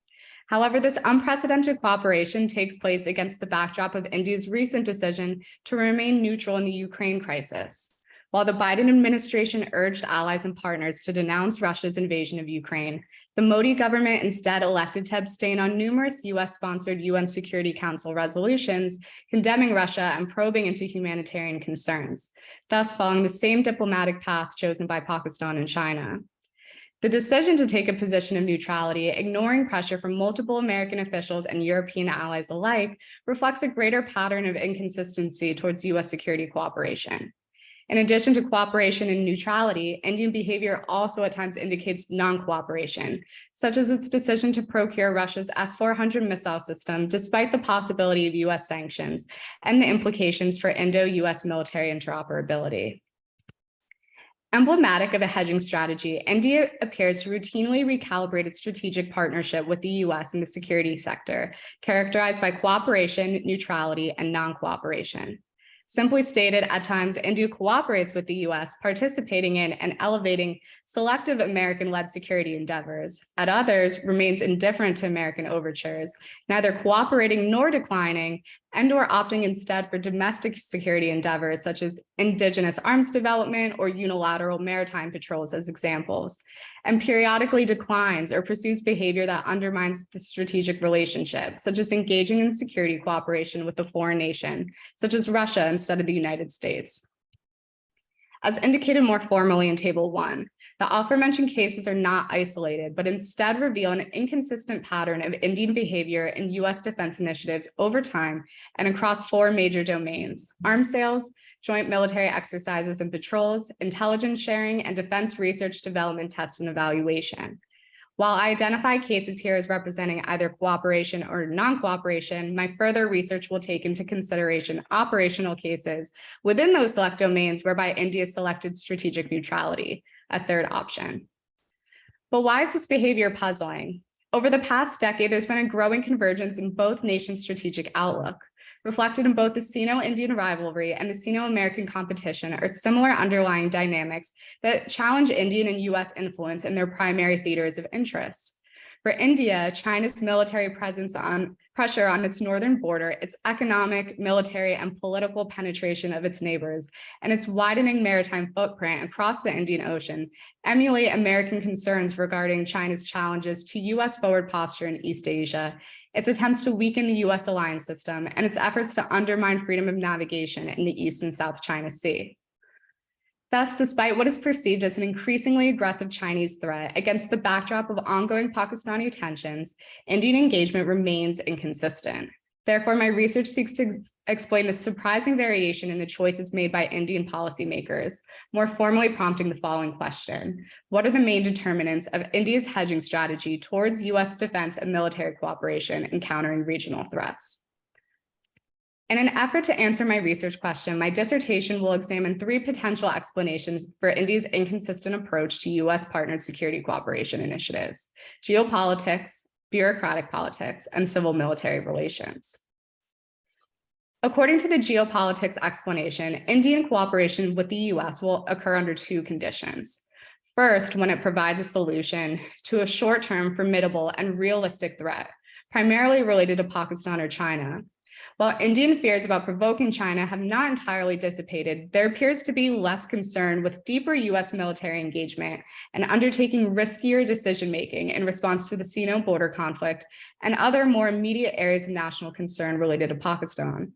F: However, this unprecedented cooperation takes place against the backdrop of India's recent decision to remain neutral in the Ukraine crisis. While the Biden administration urged allies and partners to denounce Russia's invasion of Ukraine, the Modi government instead elected to abstain on numerous US-sponsored UN Security Council resolutions condemning Russia and probing into humanitarian concerns, thus following the same diplomatic path chosen by Pakistan and China. The decision to take a position of neutrality, ignoring pressure from multiple American officials and European allies alike, reflects a greater pattern of inconsistency towards US security cooperation. In addition to cooperation and neutrality, Indian behavior also at times indicates non-cooperation, such as its decision to procure Russia's S-400 missile system, despite the possibility of US sanctions and the implications for Indo-US military interoperability. Emblematic of a hedging strategy, India appears to routinely recalibrate its strategic partnership with the US in the security sector, characterized by cooperation, neutrality, and non-cooperation. Simply stated, at times, India cooperates with the US, participating in and elevating selective American-led security endeavors. At others, remains indifferent to American overtures, neither cooperating nor declining, and/or opting instead for domestic security endeavors such as indigenous arms development or unilateral maritime patrols as examples, and periodically declines or pursues behavior that undermines the strategic relationship, such as engaging in security cooperation with a foreign nation, such as Russia instead of the United States. As indicated more formally in Table 1, the aforementioned cases are not isolated, but instead reveal an inconsistent pattern of Indian behavior in US defense initiatives over time and across 4 major domains: arms sales, joint military exercises and patrols, intelligence sharing, and defense research, development, test, and evaluation. While I identify cases here as representing either cooperation or non-cooperation, my further research will take into consideration operational cases within those select domains whereby India selected strategic neutrality, a third option. But why is this behavior puzzling? Over the past decade, there's been a growing convergence in both nations' strategic outlook. Reflected in both the Sino-Indian rivalry and the Sino-American competition are similar underlying dynamics that challenge Indian and US influence in their primary theaters of interest. For India, China's military pressure on its northern border, its economic, military, and political penetration of its neighbors, and its widening maritime footprint across the Indian Ocean emulate American concerns regarding China's challenges to US forward posture in East Asia, its attempts to weaken the US alliance system, and its efforts to undermine freedom of navigation in the East and South China Sea. Thus, despite what is perceived as an increasingly aggressive Chinese threat against the backdrop of ongoing Pakistani tensions, Indian engagement remains inconsistent. Therefore, my research seeks to explain the surprising variation in the choices made by Indian policymakers, more formally prompting the following question: what are the main determinants of India's hedging strategy towards US defense and military cooperation in countering regional threats? In an effort to answer my research question, my dissertation will examine 3 potential explanations for India's inconsistent approach to US partnered security cooperation initiatives: geopolitics, bureaucratic politics, and civil military relations. According to the geopolitics explanation, Indian cooperation with the US will occur under 2 conditions. First, when it provides a solution to a short-term, formidable, and realistic threat, primarily related to Pakistan or China. While Indian fears about provoking China have not entirely dissipated, there appears to be less concern with deeper US military engagement and undertaking riskier decision-making in response to the Sino border conflict and other more immediate areas of national concern related to Pakistan.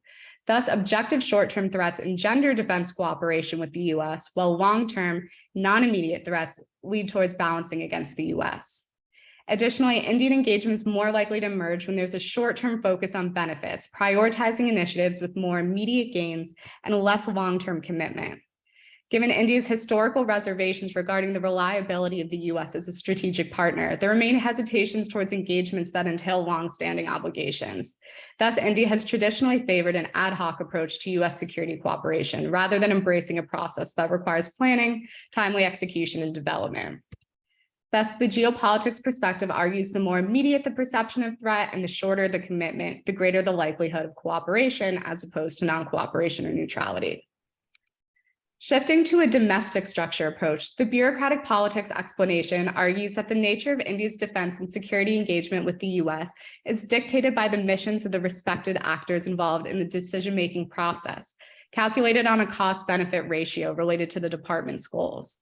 F: Thus, objective short-term threats engender defense cooperation with the US, while long-term, non-immediate threats lead towards balancing against the US. Additionally, Indian engagement is more likely to emerge when there's a short-term focus on benefits, prioritizing initiatives with more immediate gains and less long-term commitment. Given India's historical reservations regarding the reliability of the US as a strategic partner, there remain hesitations towards engagements that entail long-standing obligations. Thus, India has traditionally favored an ad hoc approach to US security cooperation, rather than embracing a process that requires planning, timely execution, and development. Thus, the geopolitics perspective argues the more immediate the perception of threat and the shorter the commitment, the greater the likelihood of cooperation as opposed to non-cooperation or neutrality. Shifting to a domestic structure approach, the bureaucratic politics explanation argues that the nature of India's defense and security engagement with the US is dictated by the missions of the respected actors involved in the decision-making process, calculated on a cost-benefit ratio related to the department's goals.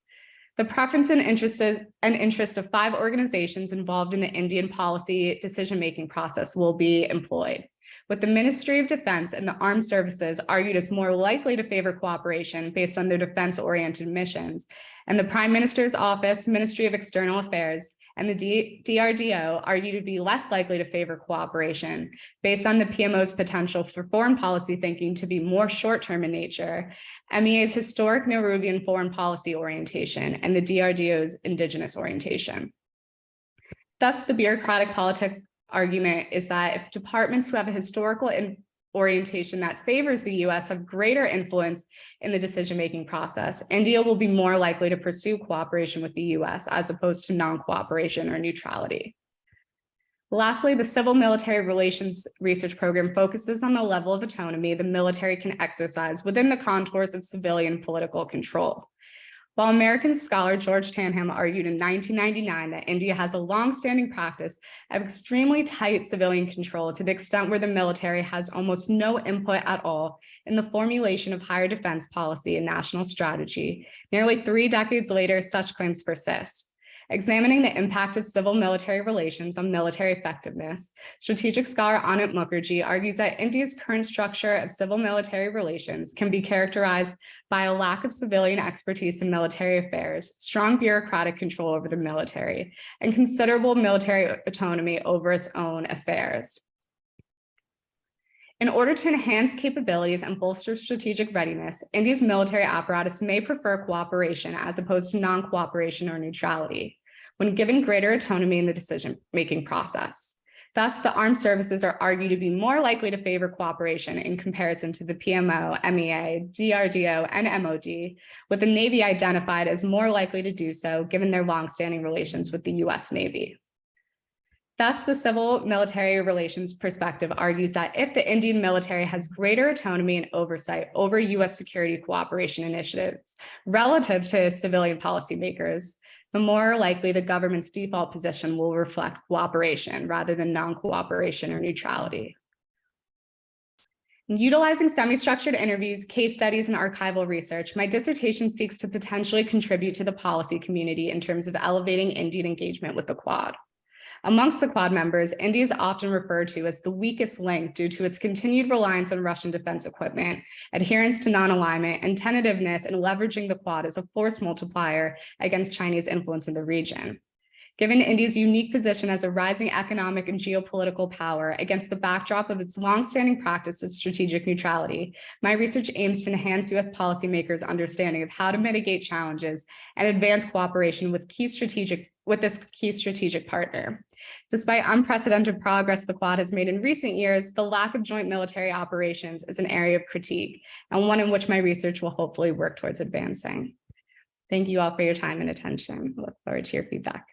F: The preference and interest of 5 organizations involved in the Indian policy decision-making process will be employed, with the Ministry of Defense and the Armed Services argued as more likely to favor cooperation based on their defense-oriented missions, and the Prime Minister's Office, Ministry of External Affairs, and the DRDO argued to be less likely to favor cooperation based on the PMO's potential for foreign policy thinking to be more short-term in nature, MEA's historic Nehruvian foreign policy orientation, and the DRDO's indigenous orientation. Thus, the bureaucratic politics argument is that if departments who have a historical orientation that favors the US have greater influence in the decision-making process, India will be more likely to pursue cooperation with the US as opposed to non-cooperation or neutrality. Lastly, the Civil Military Relations Research Program focuses on the level of autonomy the military can exercise within the contours of civilian political control. While American scholar George Tanham argued in 1999 that India has a long-standing practice of extremely tight civilian control to the extent where the military has almost no input at all in the formulation of higher defense policy and national strategy, nearly 3 decades later, such claims persist. Examining the impact of civil-military relations on military effectiveness, strategic scholar Anant Mukherjee argues that India's current structure of civil-military relations can be characterized by a lack of civilian expertise in military affairs, strong bureaucratic control over the military, and considerable military autonomy over its own affairs. In order to enhance capabilities and bolster strategic readiness, India's military apparatus may prefer cooperation as opposed to non-cooperation or neutrality, when given greater autonomy in the decision-making process. Thus, the armed services are argued to be more likely to favor cooperation in comparison to the PMO, MEA, DRDO, and MOD, with the Navy identified as more likely to do so given their longstanding relations with the US Navy. Thus, the civil military relations perspective argues that if the Indian military has greater autonomy and oversight over US security cooperation initiatives relative to civilian policymakers, the more likely the government's default position will reflect cooperation rather than non-cooperation or neutrality. Utilizing semi-structured interviews, case studies, and archival research, my dissertation seeks to potentially contribute to the policy community in terms of elevating Indian engagement with the Quad. Amongst the Quad members, India is often referred to as the weakest link due to its continued reliance on Russian defense equipment, adherence to non-alignment, and tentativeness in leveraging the Quad as a force multiplier against Chinese influence in the region. Given India's unique position as a rising economic and geopolitical power against the backdrop of its longstanding practice of strategic neutrality, my research aims to enhance US policymakers' understanding of how to mitigate challenges and advance cooperation with this key strategic partner. Despite unprecedented progress the Quad has made in recent years, the lack of joint military operations is an area of critique and one in which my research will hopefully work towards advancing. Thank you all for your time and attention. I look forward to your feedback.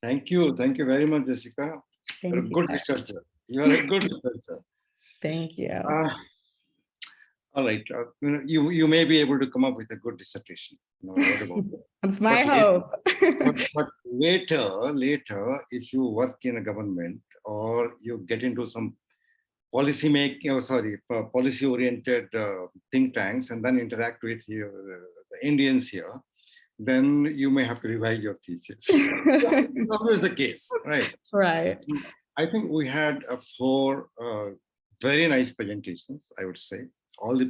B: Thank you very much, Jessica. You're a good researcher. You are a good researcher.
F: Thank you.
B: All right, you may be able to come up with a good dissertation. No doubt about it.
F: That's my hope.
B: but later, if you work in a government or you get into some policy-oriented think tanks and then interact with the Indians here, then you may have to revise your thesis. That's always the case, right?
F: Right.
B: I think we had 4 very nice presentations, I would say. All the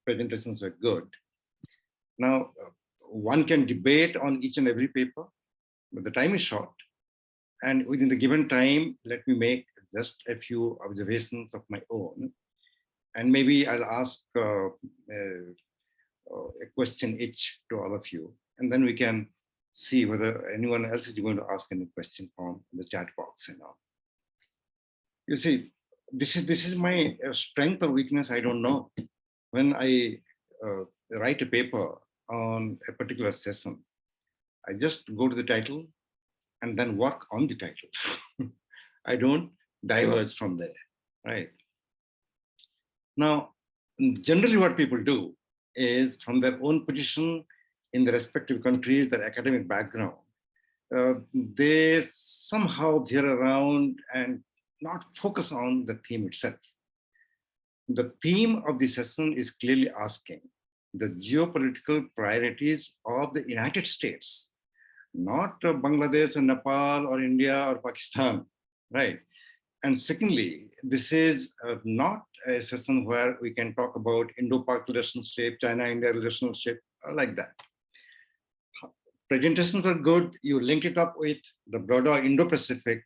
B: presentations were good. Now, one can debate on each and every paper, but the time is short. And within the given time, let me make just a few observations of my own. And maybe I'll ask a question each to all of you. And then we can see whether anyone else is going to ask any question from the chat box and all. You see, this is my strength or weakness, I don't know. When I write a paper on a particular session, I just go to the title and then work on the title. I don't diverge from there, right? Now, generally what people do is from their own position in the respective countries, their academic background, they somehow veer around and not focus on the theme itself. The theme of the session is clearly asking the geopolitical priorities of the United States, not Bangladesh or Nepal or India or Pakistan, right? And secondly, this is not a session where we can talk about Indo-Pak relationship, China-India relationship, like that. Presentations are good. You link it up with the broader Indo-Pacific.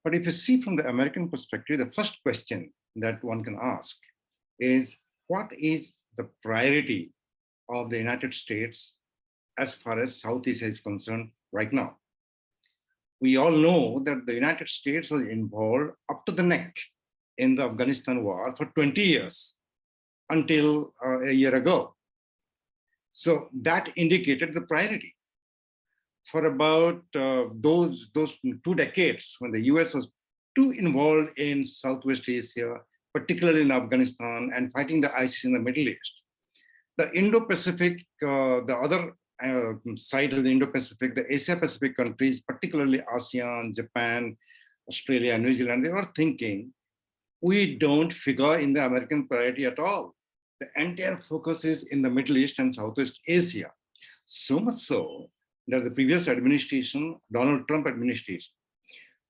B: But if you see from the American perspective, the first question that one can ask is, what is the priority of the United States as far as Southeast Asia is concerned right now? We all know that the United States was involved up to the neck in the Afghanistan war for 20 years until a year ago. So that indicated the priority. For about those 2 decades, when the US was too involved in Southwest Asia, particularly in Afghanistan, and fighting the ISIS in the Middle East, the Indo-Pacific, the other side of the Indo-Pacific, the Asia-Pacific countries, particularly ASEAN, Japan, Australia, New Zealand, they were thinking, we don't figure in the American priority at all. The entire focus is in the Middle East and Southwest Asia. So much so that the previous administration, Donald Trump administration,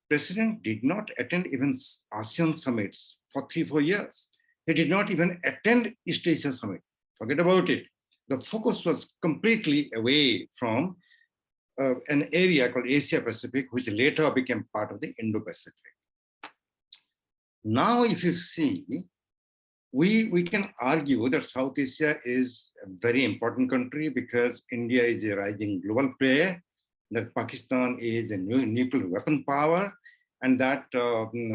B: President did not attend even ASEAN summits for 3-4 years. He did not even attend East Asia summit. Forget about it. The focus was completely away from an area called Asia Pacific, which later became part of the Indo-Pacific. Now, if you see, we can argue that South Asia is a very important country because India is a rising global player, that Pakistan is a new nuclear weapon power, and that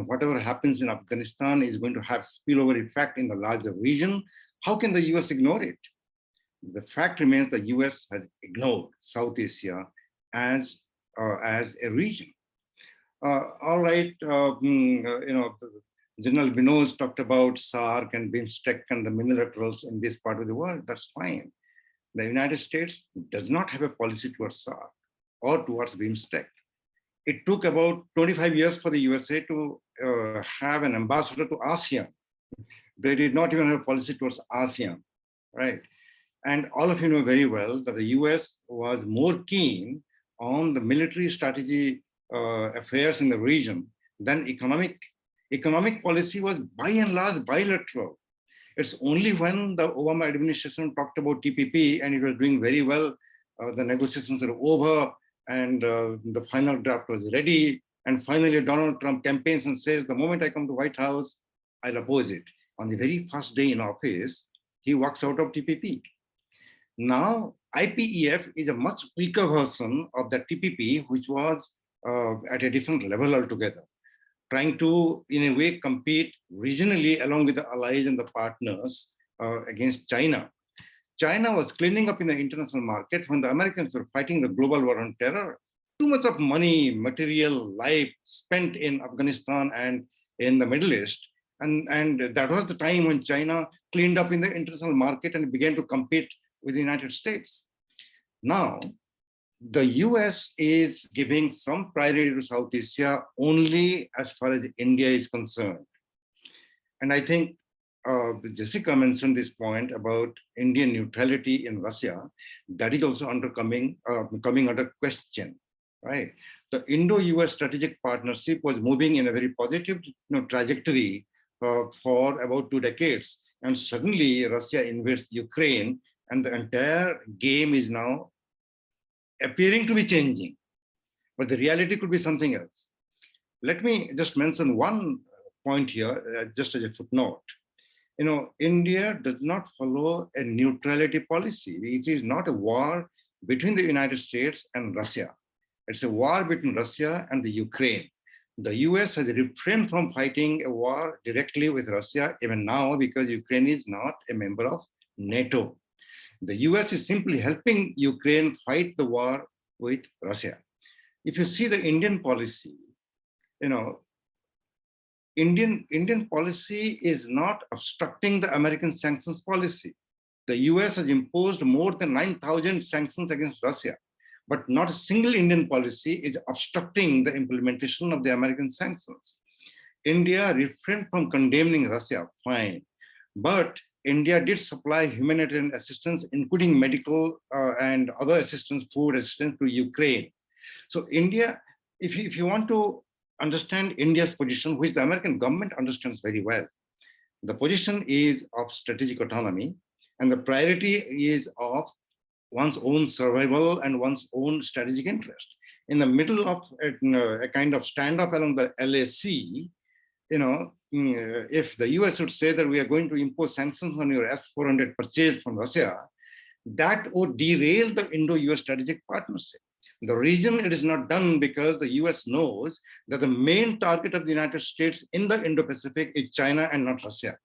B: whatever happens in Afghanistan is going to have spillover effect in the larger region. How can the US ignore it? The fact remains the US has ignored South Asia as a region. All right, General Binod talked about SAARC and BIMSTEC and the minilaterals in this part of the world. That's fine. The United States does not have a policy towards SAARC or towards BIMSTEC. It took about 25 years for the USA to have an ambassador to ASEAN. They did not even have a policy towards ASEAN, right? And all of you know very well that the US was more keen on the military strategy affairs in the region than economic. Economic policy was by and large bilateral. It's only when the Obama administration talked about TPP and it was doing very well, the negotiations are over and the final draft was ready. And finally, Donald Trump campaigns and says, the moment I come to White House, I'll oppose it. On the very first day in office, he walks out of TPP. Now, IPEF is a much weaker version of the TPP, which was at a different level altogether, trying to, in a way, compete regionally along with the allies and the partners against China. China was cleaning up in the international market when the Americans were fighting the global war on terror. Too much of money, material, life spent in Afghanistan and in the Middle East. And that was the time when China cleaned up in the international market and began to compete with the United States. Now, the US is giving some priority to South Asia only as far as India is concerned. And I think Jessica mentioned this point about Indian neutrality in Russia. That is also coming under question, right? The Indo-US strategic partnership was moving in a very positive trajectory for about 2 decades. And suddenly Russia invades Ukraine and the entire game is now appearing to be changing, but the reality could be something else. Let me just mention one point here, just as a footnote. India does not follow a neutrality policy. It is not a war between the United States and Russia. It's a war between Russia and the Ukraine. The US has refrained from fighting a war directly with Russia even now because Ukraine is not a member of NATO. The US is simply helping Ukraine fight the war with Russia. if you see the Indian policy, Indian policy is not obstructing the American sanctions policy. The US has imposed more than 9,000 sanctions against Russia, but not a single Indian policy is obstructing the implementation of the American sanctions. India refrained from condemning Russia, fine, but India did supply humanitarian assistance, including medical and other assistance, food assistance to Ukraine. So India, if you want to understand India's position, which the American government understands very well, the position is of strategic autonomy, and the priority is of one's own survival and one's own strategic interest. In the middle of a kind of standoff along the LAC, if the US would say that we are going to impose sanctions on your S-400 purchase from Russia, that would derail the Indo-US strategic partnership. The reason it is not done because the US knows that the main target of the United States in the Indo-Pacific is China and not Russia.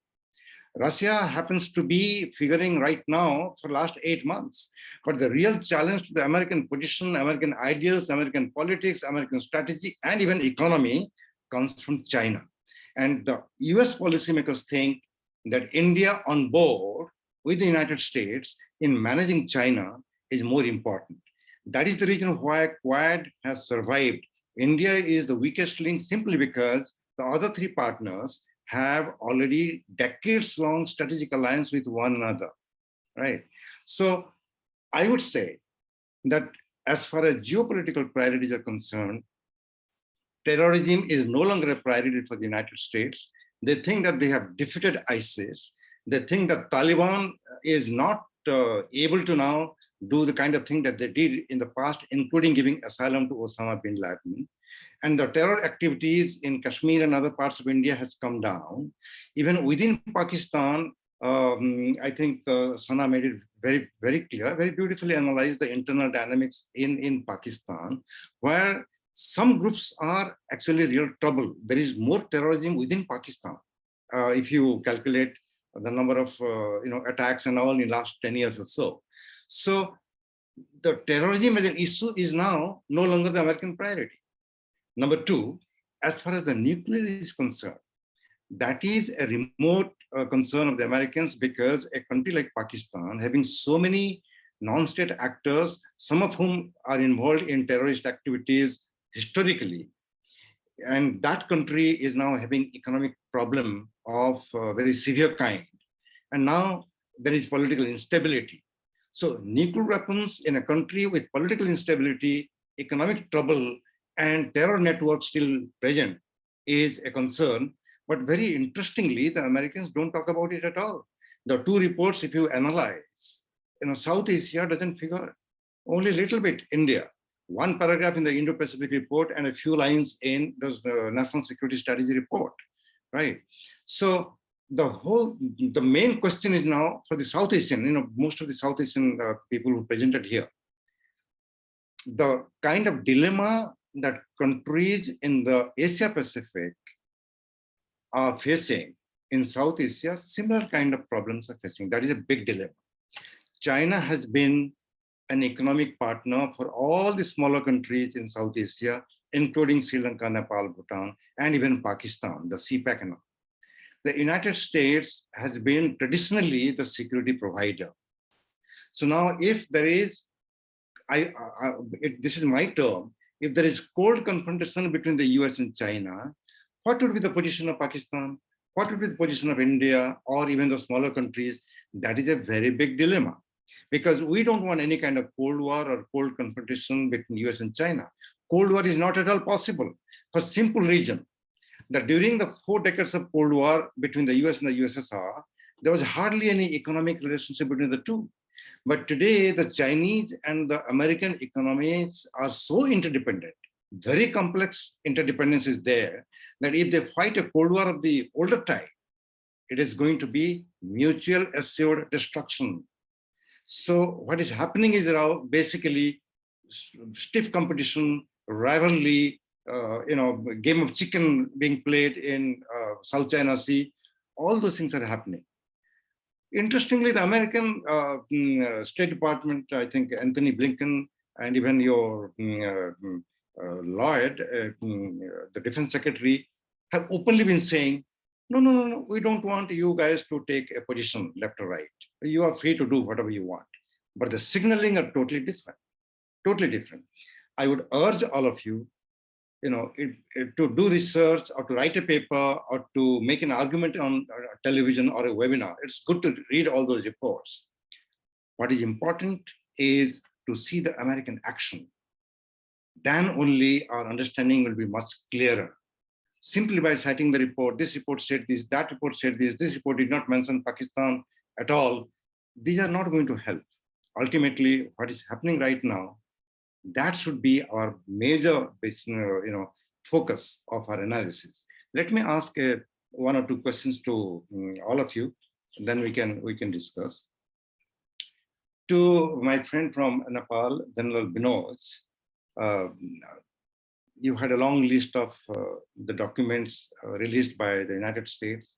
B: Russia happens to be figuring right now for the last 8 months, but the real challenge to the American position, American ideals, American politics, American strategy, and even economy comes from China. And the US policymakers think that India on board with the United States in managing China is more important. That is the reason why Quad has survived. India is the weakest link simply because the other three partners have already decades-long strategic alliance with one another, right? So I would say that as far as geopolitical priorities are concerned, terrorism is no longer a priority for the United States. They think that they have defeated ISIS. They think that Taliban is not able to now do the kind of thing that they did in the past, including giving asylum to Osama bin Laden. And the terror activities in Kashmir and other parts of India has come down. Even within Pakistan, I think Sana made it very, very clear, very beautifully analyzed the internal dynamics in Pakistan, where some groups are actually real trouble. There is more terrorism within Pakistan. If you calculate the number of attacks and all in the last 10 years or so. So the terrorism as an issue is now no longer the American priority. Number two, as far as the nuclear is concerned, that is a remote concern of the Americans because a country like Pakistan, having so many non-state actors, some of whom are involved in terrorist activities historically, and that country is now having economic problem of very severe kind. And now there is political instability. So nuclear weapons in a country with political instability, economic trouble, and terror networks still present is a concern. But very interestingly, the Americans don't talk about it at all. The two reports, if you analyze, South Asia doesn't figure, only a little bit India. One paragraph in the Indo-Pacific report and a few lines in the National Security Strategy report, right? So the main question is now for the South Asian, most of the South Asian people who presented here, the kind of dilemma that countries in the Asia Pacific are facing in South Asia, similar kind of problems are facing. That is a big dilemma. China has been an economic partner for all the smaller countries in South Asia, including Sri Lanka, Nepal, Bhutan, and even Pakistan, the CPEC and all. The United States has been traditionally the security provider. So now if there is, this is my term, if there is cold confrontation between the US and China, what would be the position of Pakistan? What would be the position of India or even the smaller countries? That is a very big dilemma because we don't want any kind of Cold War or cold confrontation between US and China. Cold War is not at all possible for simple reason that during the 4 decades of Cold War between the US and the USSR, there was hardly any economic relationship between the two. But today, the Chinese and the American economies are so interdependent, very complex interdependence is there, that if they fight a Cold War of the older type, it is going to be mutual assured destruction. So what is happening is now basically stiff competition, rivalry, game of chicken being played in South China Sea. All those things are happening. Interestingly, the American State Department, I think Anthony Blinken and even your Lloyd, the defense secretary, have openly been saying, no, no, no, no, we don't want you guys to take a position left or right. You are free to do whatever you want. But the signaling are totally different, totally different. I would urge all of you, to do research or to write a paper or to make an argument on television or a webinar. It's good to read all those reports. What is important is to see the American action. Then only our understanding will be much clearer. Simply by citing the report, this report said this, that report said this report did not mention Pakistan at all, these are not going to help. Ultimately, what is happening right now, that should be our major focus of our analysis. Let me ask one or two questions to all of you, then we can discuss. To my friend from Nepal, General Binod, you had a long list of the documents released by the United States.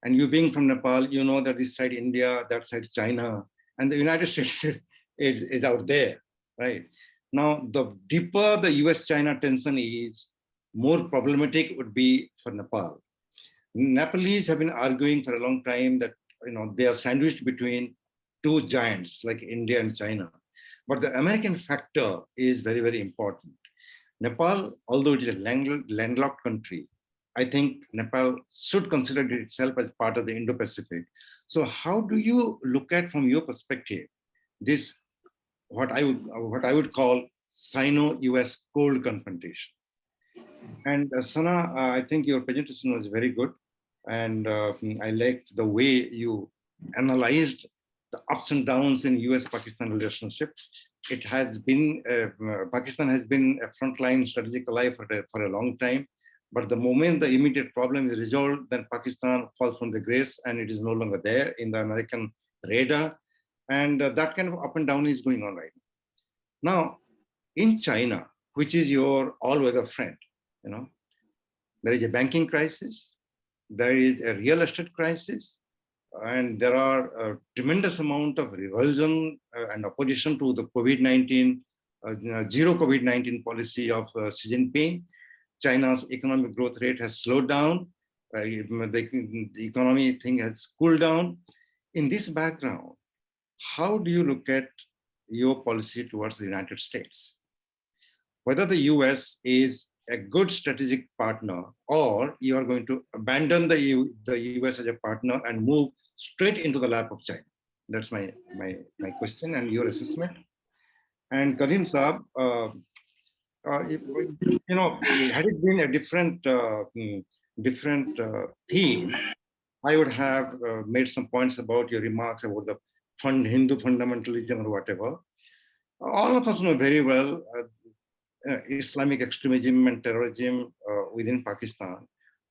B: And you being from Nepal, you know that this side India, that side China, and the United States is out there, right? Now, the deeper the US-China tension is, more problematic would be for Nepal. Nepalese have been arguing for a long time that they are sandwiched between two giants like India and China. But the American factor is very, very important. Nepal, although it is a landlocked country, I think Nepal should consider itself as part of the Indo-Pacific. So how do you look at, from your perspective, this, what I would call Sino-US cold confrontation? And Sana, I think your presentation was very good. And I liked the way you analyzed the ups and downs in US-Pakistan relationship. It has been, Pakistan has been a frontline strategic ally for a long time. But the moment the immediate problem is resolved, then Pakistan falls from the grace and it is no longer there in the American radar. And that kind of up and down is going on right now. Now, in China, which is your all-weather friend, there is a banking crisis, there is a real estate crisis, and there are a tremendous amount of revulsion and opposition to the COVID-19, zero COVID-19 policy of Xi Jinping. China's economic growth rate has slowed down. The economy thing has cooled down. In this background, how do you look at your policy towards the United States? Whether the US is a good strategic partner, or you are going to abandon the US as a partner and move straight into the lap of China? That's my question and your assessment. And Karim Saab, had it been a different theme, I would have made some points about your remarks about the Hindu fundamentalism or whatever. All of us know very well Islamic extremism and terrorism within Pakistan.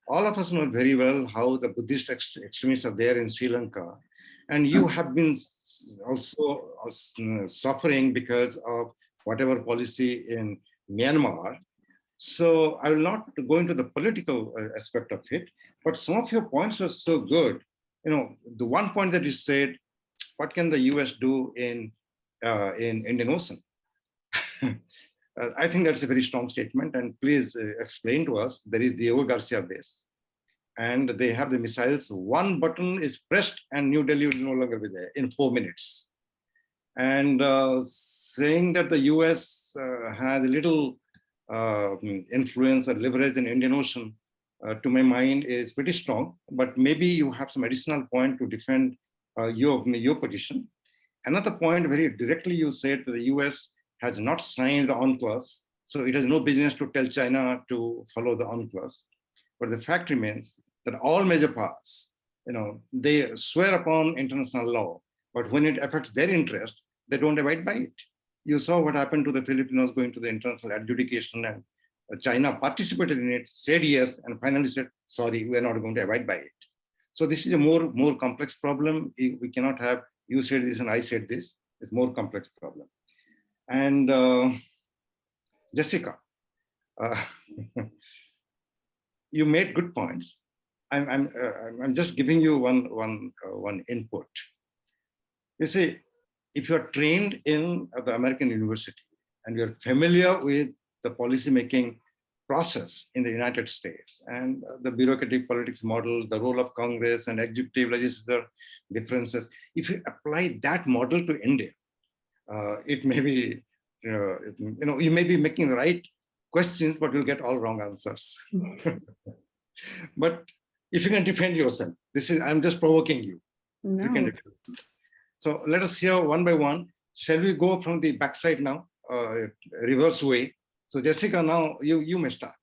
B: All of us know very well how the Buddhist extremists are there in Sri Lanka. And you have been also suffering because of whatever policy in Myanmar. So I will not go into the political aspect of it, but some of your points were so good. The one point that you said, what can the US do in Indian Ocean? I think that's a very strong statement, and please explain to us. There is Diego Garcia base, and they have the missiles. One button is pressed and New Delhi will no longer be there in 4 minutes. And saying that the US has a little influence or leverage in Indian Ocean, to my mind, is pretty strong, but maybe you have some additional point to defend your position. Another point, very directly you said that the US has not signed the UNCLOS, so it has no business to tell China to follow the UNCLOS. But the fact remains that all major powers, they swear upon international law, but when it affects their interest, they don't abide by it. You saw what happened to the Filipinos going to the international adjudication, and China participated in it, said yes, and finally said, sorry, we are not going to abide by it. So this is a more complex problem. We cannot have, you said this and I said this. It's more complex problem. And Jessica, you made good points. I'm just giving you one input. You see, if you're trained in the American university and you're familiar with the policymaking process in the United States and the bureaucratic politics model, the role of Congress and executive legislature differences. If you apply that model to India, it may be, you may be making the right questions, but you'll get all wrong answers. But if you can defend yourself, I'm just provoking you.
F: No.
B: You can defend yourself. So let us hear one by one. Shall we go from the backside now, reverse way? So Jessica, now you may start.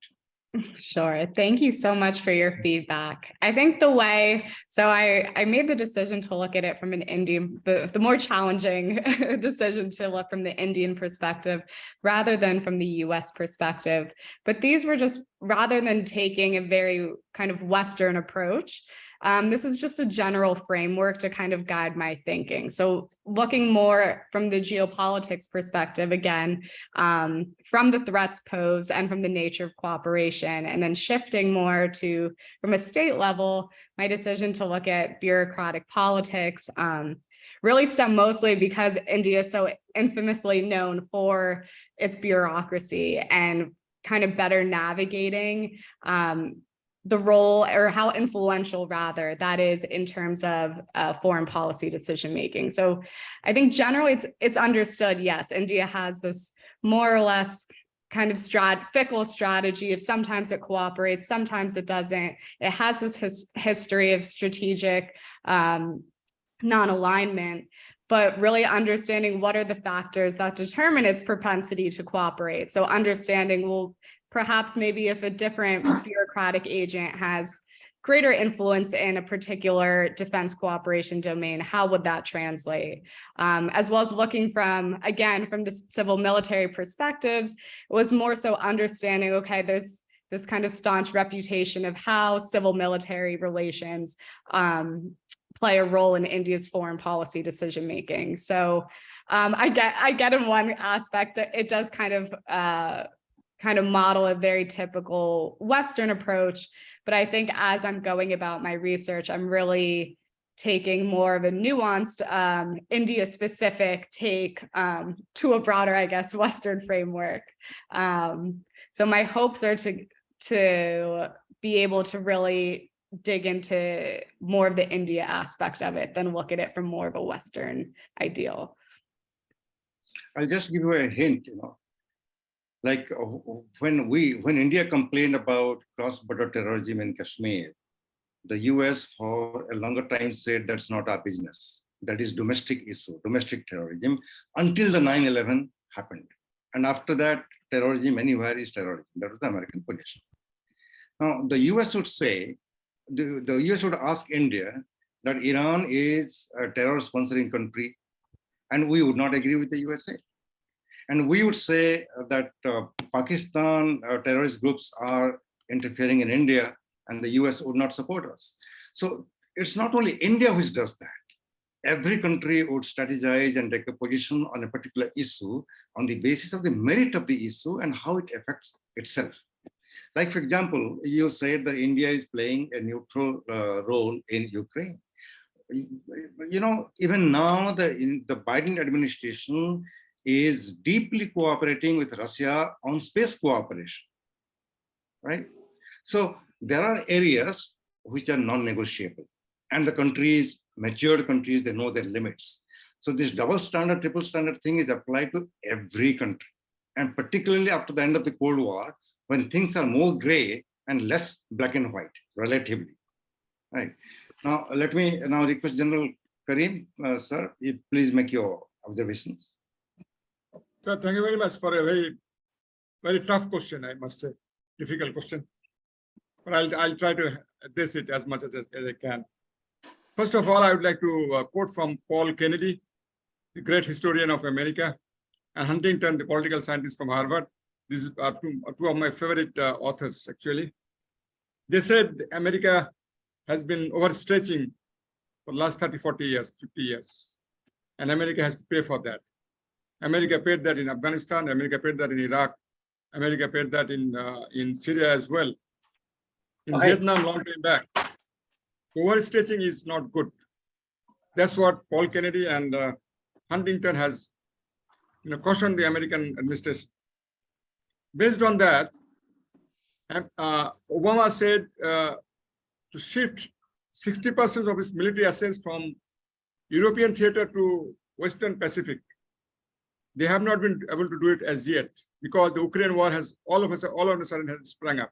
F: Sure. Thank you so much for your feedback. I think the way, so I made the decision to look at it from an Indian, the more challenging decision to look from the Indian perspective rather than from the US perspective. But these were just, rather than taking a very kind of Western approach, this is just a general framework to kind of guide my thinking. So looking more from the geopolitics perspective, again, from the threats posed and from the nature of cooperation, and then shifting more to, from a state level, my decision to look at bureaucratic politics really stemmed mostly because India is so infamously known for its bureaucracy and kind of better navigating the role, or how influential rather that is in terms of foreign policy decision making. So I think generally it's understood, yes, India has this more or less kind of fickle strategy of sometimes it cooperates, sometimes it doesn't. It has this history of strategic non-alignment, but really understanding what are the factors that determine its propensity to cooperate. So understanding, well, perhaps maybe if a different bureaucratic agent has greater influence in a particular defense cooperation domain, how would that translate? As well as looking from, again, from the civil military perspectives, it was more so understanding, okay, there's this kind of staunch reputation of how civil military relations play a role in India's foreign policy decision making. So I get in one aspect that it does kind of model a very typical Western approach. But I think as I'm going about my research, I'm really taking more of a nuanced India-specific take to a broader, I guess, Western framework. So my hopes are to be able to really dig into more of the India aspect of it than look at it from more of a Western ideal.
B: I'll just give you a hint, like when India complained about cross-border terrorism in Kashmir, the US for a longer time said that's not our business. That is domestic issue, domestic terrorism, until the 9/11 happened. And after that, terrorism anywhere is terrorism. That was the American position. Now, the US would say, the US would ask India that Iran is a terror sponsoring country, and we would not agree with the USA. And we would say that Pakistan terrorist groups are interfering in India, and the US would not support us. So it's not only India which does that. Every country would strategize and take a position on a particular issue on the basis of the merit of the issue and how it affects itself. Like, for example, you said that India is playing a neutral role in Ukraine. Even now, the Biden administration is deeply cooperating with Russia on space cooperation, right? So there are areas which are non-negotiable, and the countries, matured countries, they know their limits. So this double standard, triple standard thing is applied to every country, and particularly after the end of the Cold War, when things are more gray and less black and white, relatively, right? Now, let me now request General Karim, sir, please make your observations.
E: So thank you very much for a very, very tough question, I must say, difficult question. But I'll try to address it as much as I can. First of all, I would like to quote from Paul Kennedy, the great historian of America, and Huntington, the political scientist from Harvard. These are two of my favorite authors, actually. They said America has been overstretching for the last 30, 40 years, 50 years. And America has to pay for that. America paid that in Afghanistan, America paid that in Iraq, America paid that in Syria as well. In Vietnam, long time back. Overstretching is not good. That's what Paul Kennedy and Huntington has cautioned the American administration. based on that, Obama said to shift 60% of its military assets from European theater to Western Pacific. They have not been able to do it as yet because the Ukraine war has all of a sudden has sprung up.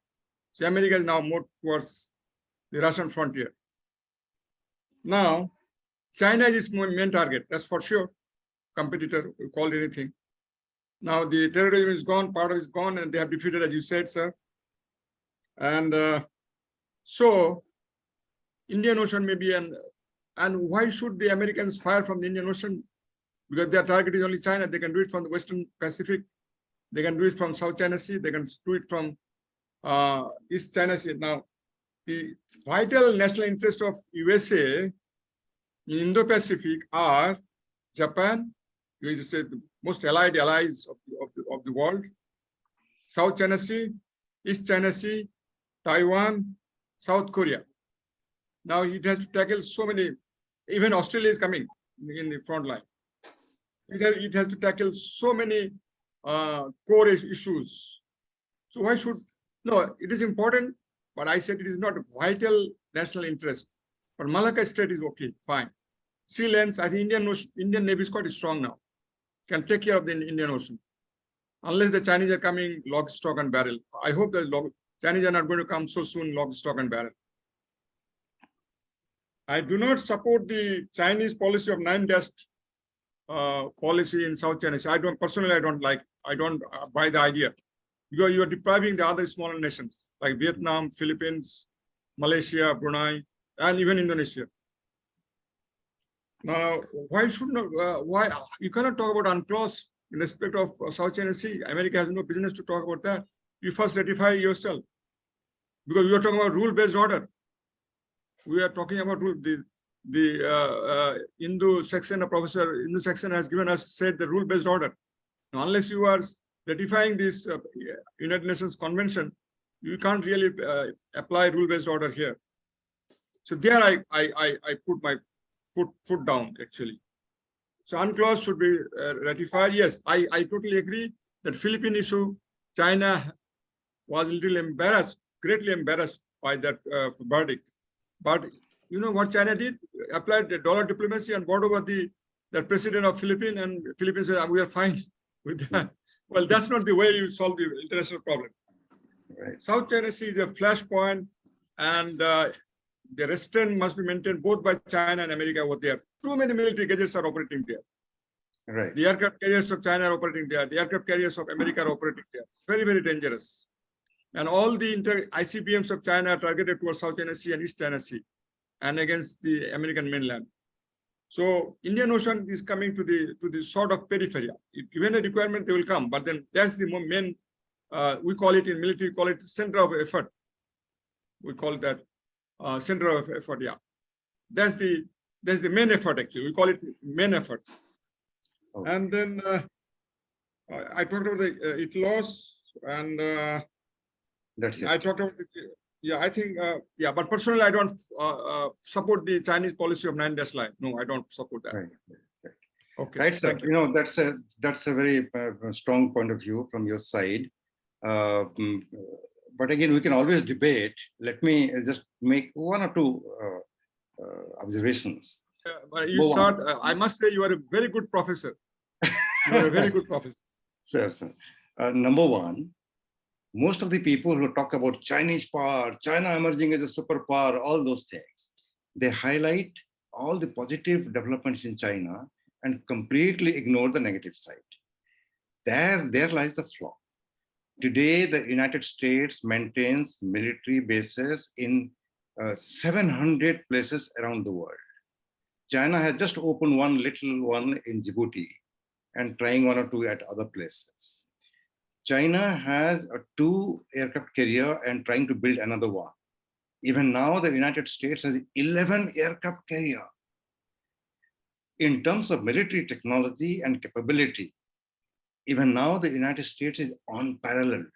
E: So America is now more towards the Russian frontier. Now, China is its main target, that's for sure. Competitor, we call it anything. Now the terrorism is gone, part of it is gone, and they have defeated, as you said, sir. And so Indian Ocean may be and why should the Americans fire from the Indian Ocean? Because their target is only China. They can do it from the Western Pacific. They can do it from South China Sea. They can do it from East China Sea. Now, the vital national interest of USA in Indo-Pacific are Japan, you say the most allied allies of the world, South China Sea, East China Sea, Taiwan, South Korea. Now it has to tackle so many, even Australia is coming in the front line. It has to tackle so many core issues. So why should, no, it is important, but I said it is not a vital national interest. But Malacca Strait is okay, fine. Sea lanes, I think Indian Navy is quite strong now, can take care of the Indian Ocean. Unless the Chinese are coming lock, stock and barrel. I hope the Chinese are not going to come so soon, lock, stock and barrel. I do not support the Chinese policy of 9-dash policy in South China Sea. I don't buy the idea, because you are depriving the other smaller nations like Vietnam, Philippines, Malaysia, Brunei, and even Indonesia. Now, why should not? Why you cannot talk about UNCLOS in respect of South China Sea? America has no business to talk about that. You first ratify yourself, because we are talking about rule-based order. We are talking about rule. The Indo-Saxena professor, Indo-Saxena has given us, said the rule-based order. Now, unless you are ratifying this United Nations Convention, you can't really apply rule-based order here. So there I put my foot down, actually. So UNCLOS should be ratified. Yes, I totally agree that Philippine issue, China was a little embarrassed, greatly embarrassed by that verdict. But you know what China did? Applied the dollar diplomacy and brought over the president of Philippines, and Philippines said, we are fine with that. Well, that's not the way you solve the international problem.
B: Right.
E: South China Sea is a flashpoint, and the restraint must be maintained both by China and America over there. Too many military gadgets are operating there.
B: Right.
E: The aircraft carriers of China are operating there. The aircraft carriers of America are operating there. It's very, very dangerous. And all the ICBMs of China are targeted towards South China Sea and East China Sea and against the American mainland. So Indian Ocean is coming to the sort of periphery. Given a requirement, they will come. But then that's the main, we call it in military, call it center of effort. We call that center of effort, yeah. That's the main effort, actually. We call it main effort.
B: Okay.
E: And then I talked about the ITLOS, and
B: That's it.
E: I talked about yeah, I think yeah, but personally I don't support the Chinese policy of 9-dash line. No, I don't support that.
B: Right. Right.
E: Okay,
B: Right, sir.
E: thank you.
B: You know, that's a very strong point of view from your side. But again, we can always debate. Let me just make one or two observations.
E: But you start. I must say, you are a very good professor. You are a very good professor.
B: Sir. Number one, most of the people who talk about Chinese power, China emerging as a superpower, all those things, they highlight all the positive developments in China and completely ignore the negative side. There lies the flaw. Today, the United States maintains military bases in 700 places around the world. China has just opened one little one in Djibouti and trying one or two at other places. China has a 2 aircraft carrier and trying to build another one. Even now, the United States has 11 aircraft carrier. In terms of military technology and capability, even now the United States is unparalleled.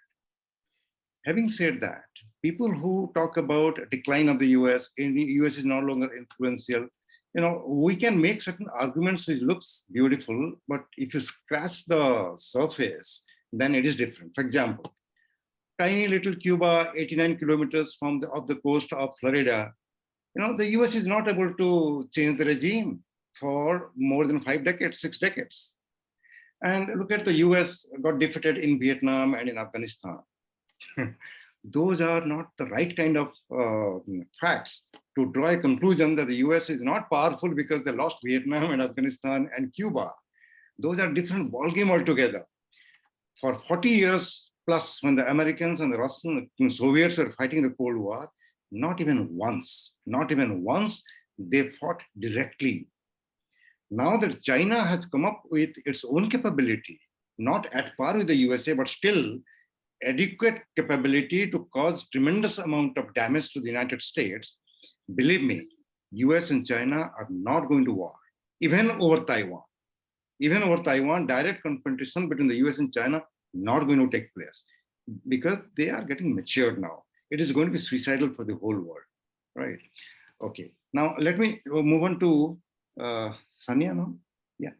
B: Having said that, people who talk about a decline of the US, in the US is no longer influential, you know, we can make certain arguments which looks beautiful, but if you scratch the surface, then it is different. For example, tiny little Cuba, 89 kilometers from off the coast of Florida, the US is not able to change the regime for more than 5 decades, 6 decades. And look at the US got defeated in Vietnam and in Afghanistan. Those are not the right kind of facts to draw a conclusion that the US is not powerful because they lost Vietnam and Afghanistan and Cuba. Those are different ballgame altogether. For 40 years plus, when the Americans and the Russians and Soviets were fighting the Cold War, not even once, they fought directly. Now that China has come up with its own capability, not at par with the USA, but still adequate capability to cause tremendous amount of damage to the United States, believe me, US and China are not going to war, even over Taiwan. Even over Taiwan, direct confrontation between the US and China not going to take place because they are getting matured now. It is going to be suicidal for the whole world, right? Okay, now let me move on to Sania now. Yeah.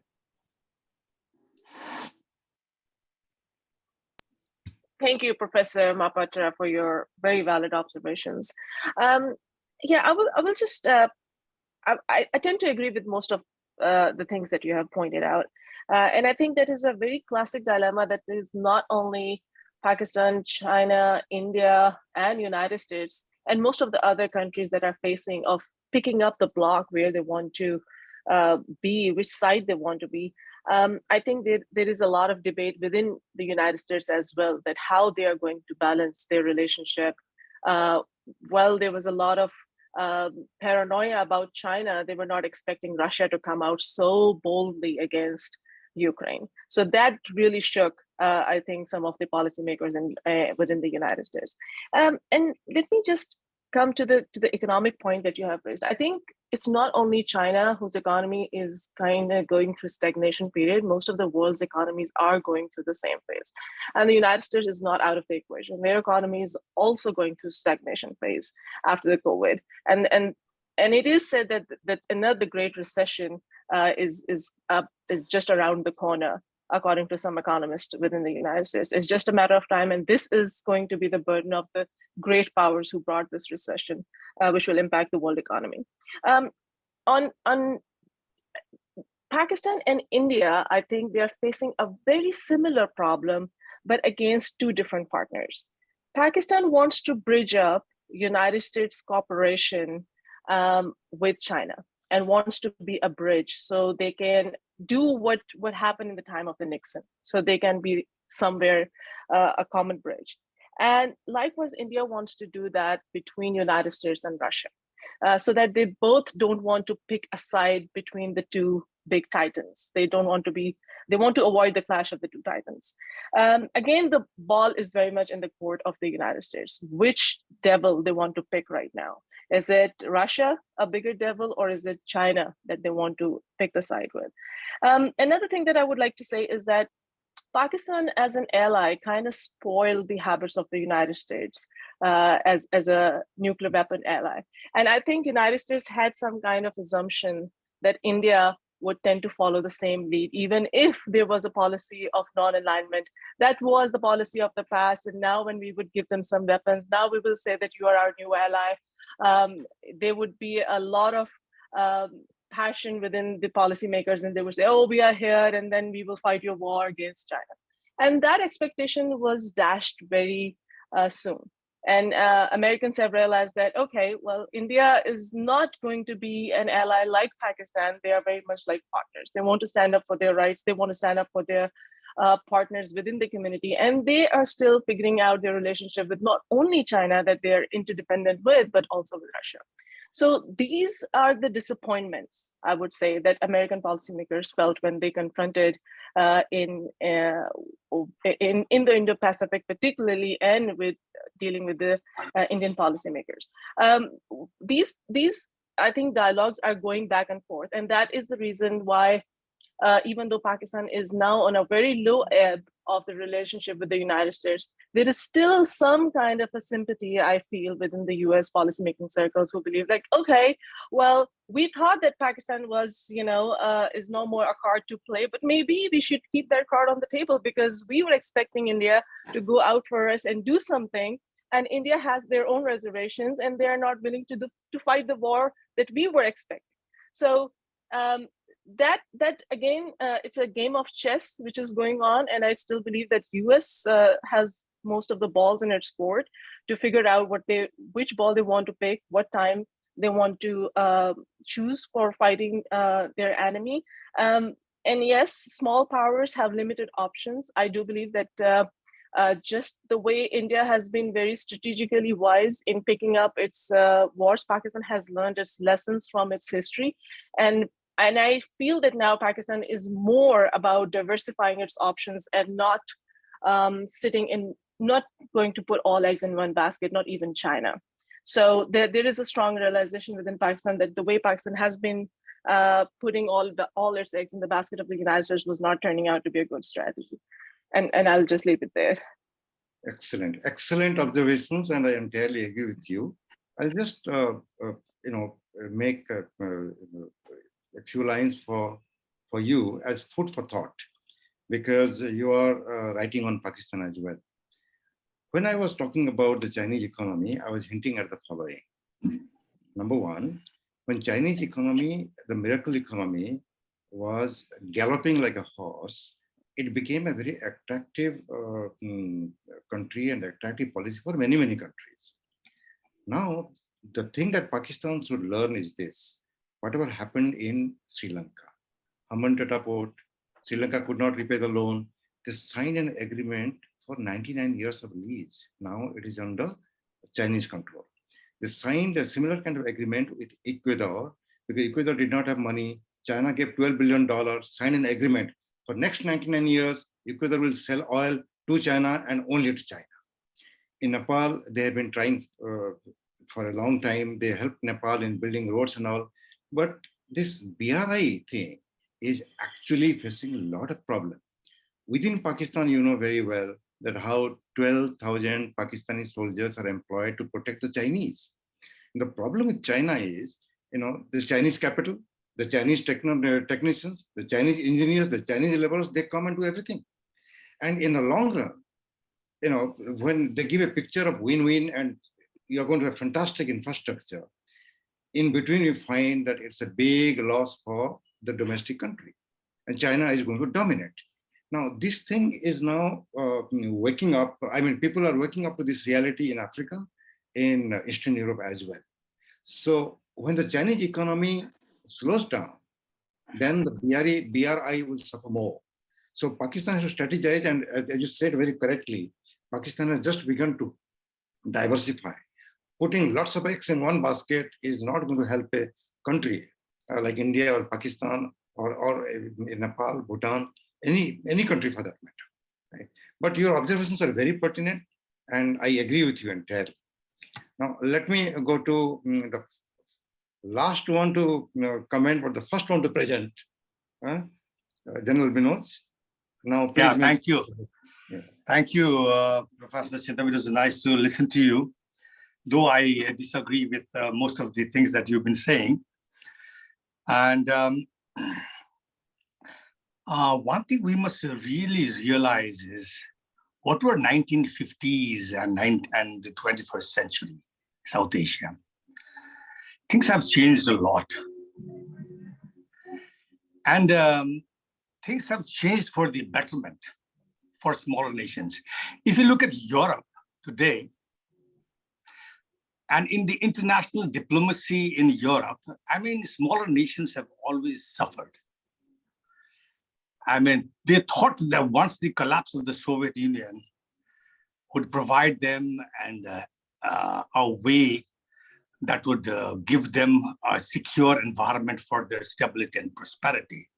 D: Thank you, Professor Mahapatra, for your very valid observations. Yeah, I will just, I tend to agree with most of the things that you have pointed out. And I think that is a very classic dilemma that is not only Pakistan, China, India, and United States, and most of the other countries that are facing of picking up the block where they want to be, which side they want to be. I think there is a lot of debate within the United States as well, that how they are going to balance their relationship. Well, there was a lot of paranoia about China. They were not expecting Russia to come out so boldly against Ukraine. So that really shook, I think, some of the policymakers within the United States. And let me just come to the economic point that you have raised. I think it's not only China whose economy is kind of going through stagnation period. Most of the world's economies are going through the same phase. And the United States is not out of the equation. Their economy is also going through stagnation phase after the COVID. And it is said that another great recession is just around the corner, according to some economists within the United States. It's just a matter of time, and this is going to be the burden of the great powers who brought this recession, which will impact the world economy. On Pakistan and India, I think they are facing a very similar problem, but against two different partners. Pakistan wants to bridge up United States cooperation with China and wants to be a bridge so they can do what happened in the time of the Nixon. So they can be somewhere a common bridge. And likewise, India wants to do that between United States and Russia, so that they both don't want to pick a side between the two big titans. They want to avoid the clash of the two titans. Again, the ball is very much in the court of the United States. Which devil they want to pick right now? Is it Russia, a bigger devil, or is it China that they want to pick the side with? Another thing that I would like to say is that Pakistan as an ally kind of spoiled the habits of the United States as a nuclear weapon ally. And I think United States had some kind of assumption that India would tend to follow the same lead, even if there was a policy of non-alignment. That was the policy of the past. And now when we would give them some weapons, now we will say that you are our new ally. There would be a lot of passion within the policymakers, and they would say, oh, we are here, and then we will fight your war against China. And that expectation was dashed very soon. And Americans have realized that, okay, well, India is not going to be an ally like Pakistan. They are very much like partners. They want to stand up for their rights. They want to stand up for their partners within the community. And they are still figuring out their relationship with not only China that they're interdependent with, but also with Russia. So these are the disappointments, I would say, that American policymakers felt when they confronted in the Indo-Pacific, particularly, and with dealing with the Indian policymakers. These, I think, dialogues are going back and forth, and that is the reason why even though Pakistan is now on a very low ebb of the relationship with the United States, there is still some kind of a sympathy, I feel, within the US policymaking circles who believe like, okay, well, we thought that Pakistan was, is no more a card to play, but maybe we should keep that card on the table because we were expecting India to go out for us and do something. And India has their own reservations and they are not willing to fight the war that we were expecting. So that again, it's a game of chess which is going on, and I still believe that US has most of the balls in its court to figure out which ball they want to pick, what time they want to choose for fighting their enemy. And yes, small powers have limited options. I do believe that just the way India has been very strategically wise in picking up its wars, Pakistan has learned its lessons from its history. And I feel that now Pakistan is more about diversifying its options and not not going to put all eggs in one basket, not even China. So there is a strong realization within Pakistan that the way Pakistan has been putting all its eggs in the basket of the United States was not turning out to be a good strategy. And I'll just leave it there.
B: Excellent observations, and I entirely agree with you. I'll just make a few lines for you as food for thought, because you are writing on Pakistan as well. When I was talking about the Chinese economy, I was hinting at the following. Number one, when Chinese economy, the miracle economy, was galloping like a horse, it became a very attractive country and attractive policy for many, many countries. Now, the thing that Pakistan should learn is this. Whatever happened in Sri Lanka, Hambantota Port, Sri Lanka could not repay the loan. They signed an agreement for 99 years of lease. Now it is under Chinese control. They signed a similar kind of agreement with Ecuador because Ecuador did not have money. China gave $12 billion, signed an agreement. For next 99 years, Ecuador will sell oil to China and only to China. In Nepal, they have been trying for a long time. They helped Nepal in building roads and all. But this BRI thing is actually facing a lot of problems. Within Pakistan, you know very well that how 12,000 Pakistani soldiers are employed to protect the Chinese. And the problem with China is, the Chinese capital, the Chinese technicians, the Chinese engineers, the Chinese laborers, they come and do everything. And in the long run, when they give a picture of win-win and you're going to have fantastic infrastructure, in between you find that it's a big loss for the domestic country. And China is going to dominate. Now, this thing is now waking up. I mean, people are waking up to this reality in Africa, in Eastern Europe as well. So when the Chinese economy slows down, then the BRI will suffer more. So Pakistan has to strategize, and as you said very correctly, Pakistan has just begun to diversify. Putting lots of eggs in one basket is not going to help a country like India or Pakistan or Nepal, Bhutan, any country for that matter. Right? But your observations are very pertinent, and I agree with you entirely. Now, let me go to the last one to comment, but the first one to present, General Binod. Now, please.
C: Yeah, thank you. Yeah. Thank you, Professor Chintamani. It was nice to listen to you, though I disagree with most of the things that you've been saying. And one thing we must really realize is what were 1950s and the 21st century, South Asia. Things have changed a lot. And things have changed for the betterment for smaller nations. If you look at Europe today, and in the international diplomacy in Europe, I mean, smaller nations have always suffered. I mean, they thought that once the collapse of the Soviet Union would provide them and a way that would give them a secure environment for their stability and prosperity.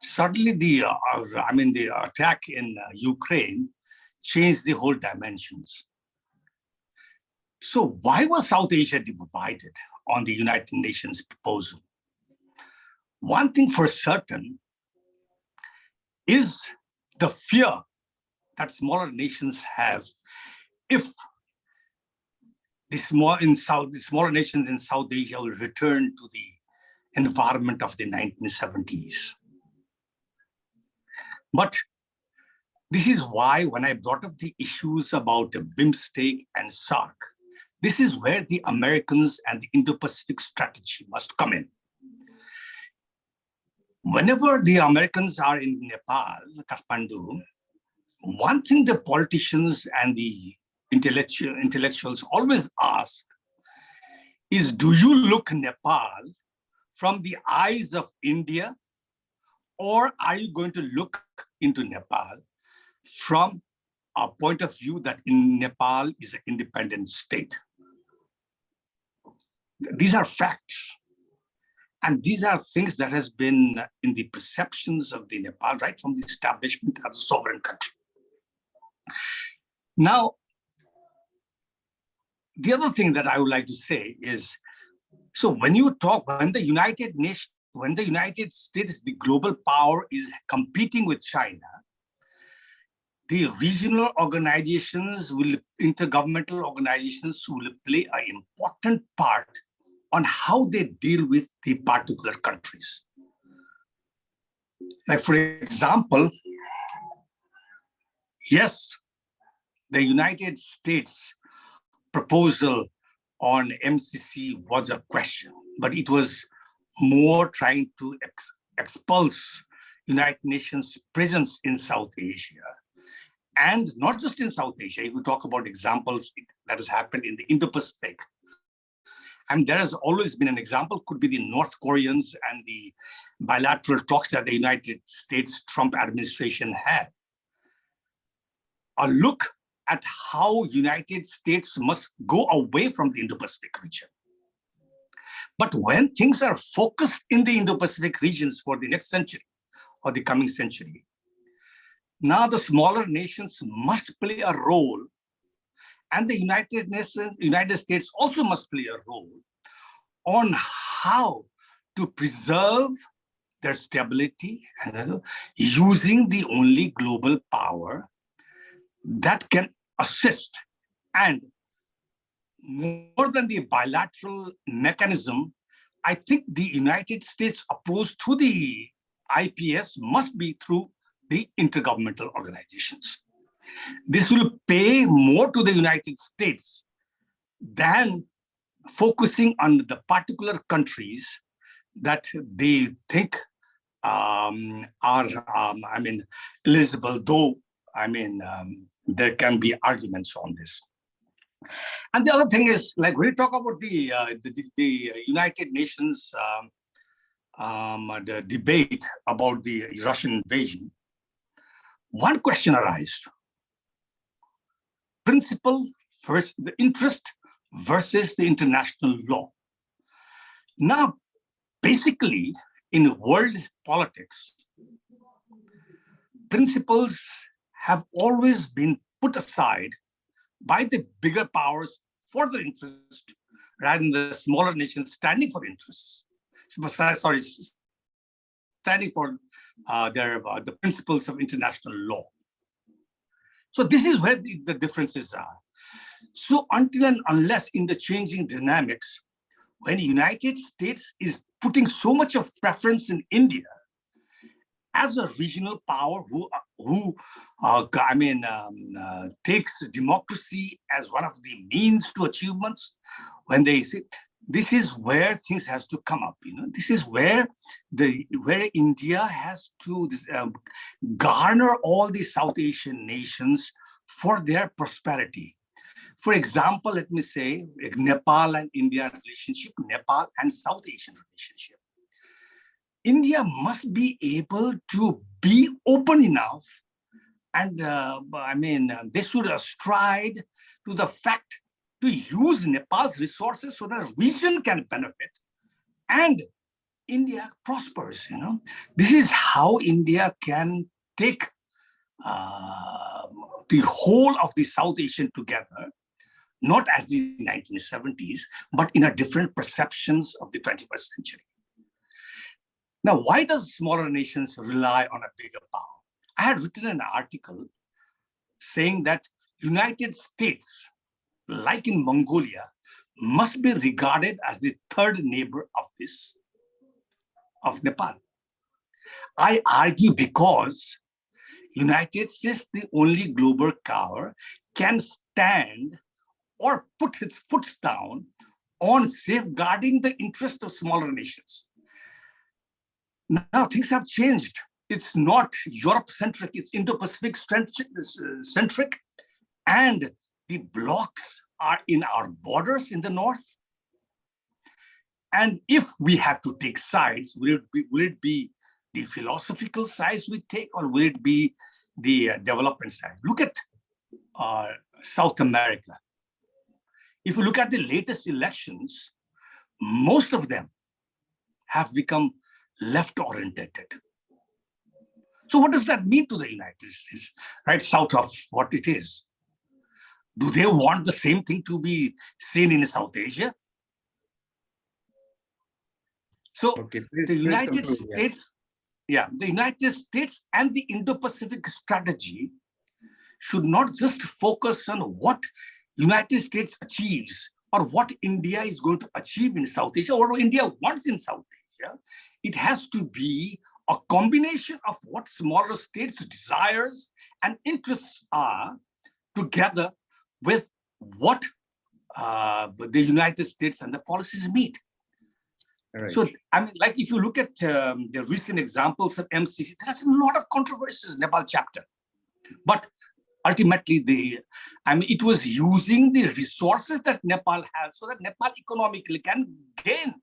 C: Suddenly, the attack in Ukraine changed the whole dimensions. So why was South Asia divided on the United Nations proposal? One thing for certain, is the fear that smaller nations have if the smaller nations in South Asia will return to the environment of the 1970s. But this is why when I brought up the issues about BIMSTEC and SAARC, this is where the Americans and the Indo-Pacific strategy must come in. Whenever the Americans are in Nepal, Kathmandu, one thing the politicians and the intellectuals always ask is, do you look Nepal from the eyes of India, or are you going to look into Nepal from a point of view that Nepal is an independent state? These are facts. And these are things that has been in the perceptions of the Nepal right from the establishment as a sovereign country. Now, the other thing that I would like to say is, so when the United States, the global power, is competing with China, the regional organizations intergovernmental organizations will play an important part on how they deal with the particular countries. Like, for example, yes, the United States proposal on MCC was a question, but it was more trying to expulse United Nations presence in South Asia. And not just in South Asia, if we talk about examples that has happened in the Indo-Pacific, and there has always been an example, could be the North Koreans and the bilateral talks that the United States Trump administration had. A look at how United States must go away from the Indo-Pacific region. But when things are focused in the Indo-Pacific regions for the next century or the coming century, now the smaller nations must play a role, and the United States also must play a role on how to preserve their stability and using the only global power that can assist. And more than the bilateral mechanism, I think the United States approach to the IPS must be through the intergovernmental organizations. This will pay more to the United States than focusing on the particular countries that they think are eligible, though there can be arguments on this. And the other thing is, like, when you talk about the United Nations the debate about the Russian invasion, one question arises: principle versus the interest versus the international law. Now, basically, in world politics, principles have always been put aside by the bigger powers for their interest, rather than the smaller nations standing for interests. Standing for the principles of international law. So this is where the differences are. So until and unless in the changing dynamics, when the United States is putting so much of preference in India as a regional power who takes democracy as one of the means to achievements, when they say, this is where things has to come up. This is where India has to garner all the South Asian nations for their prosperity. For example, let me say Nepal and India relationship, Nepal and South Asian relationship. India must be able to be open enough, and they should stride to the fact to use Nepal's resources so that the region can benefit and India prospers. This is how India can take the whole of the South Asian together, not as the 1970s, but in a different perceptions of the 21st century. Now, why does smaller nations rely on a bigger power? had written an article saying that United States, like in Mongolia, must be regarded as the third neighbor of Nepal. I argue because United States, the only global power, can stand or put its foot down on safeguarding the interest of smaller nations. Now things have changed. It's not Europe-centric, it's Indo-Pacific centric, and the blocks are in our borders in the north. And if we have to take sides, will it be the philosophical sides we take, or will it be the development side? Look at South America. If you look at the latest elections, most of them have become left-oriented. So what does that mean to the United States, right south of what it is? Do they want the same thing to be seen in South Asia? So
B: Okay,
C: the United
B: conclude,
C: States, the United States and the Indo-Pacific strategy should not just focus on what United States achieves or what India is going to achieve in South Asia or what India wants in South Asia. It has to be a combination of what smaller states' desires and interests are together with what the United States and the policies meet.
B: Right.
C: So, I mean, like if you look at the recent examples of MCC, there's a lot of controversies, Nepal chapter. But ultimately, it was using the resources that Nepal has so that Nepal economically can gain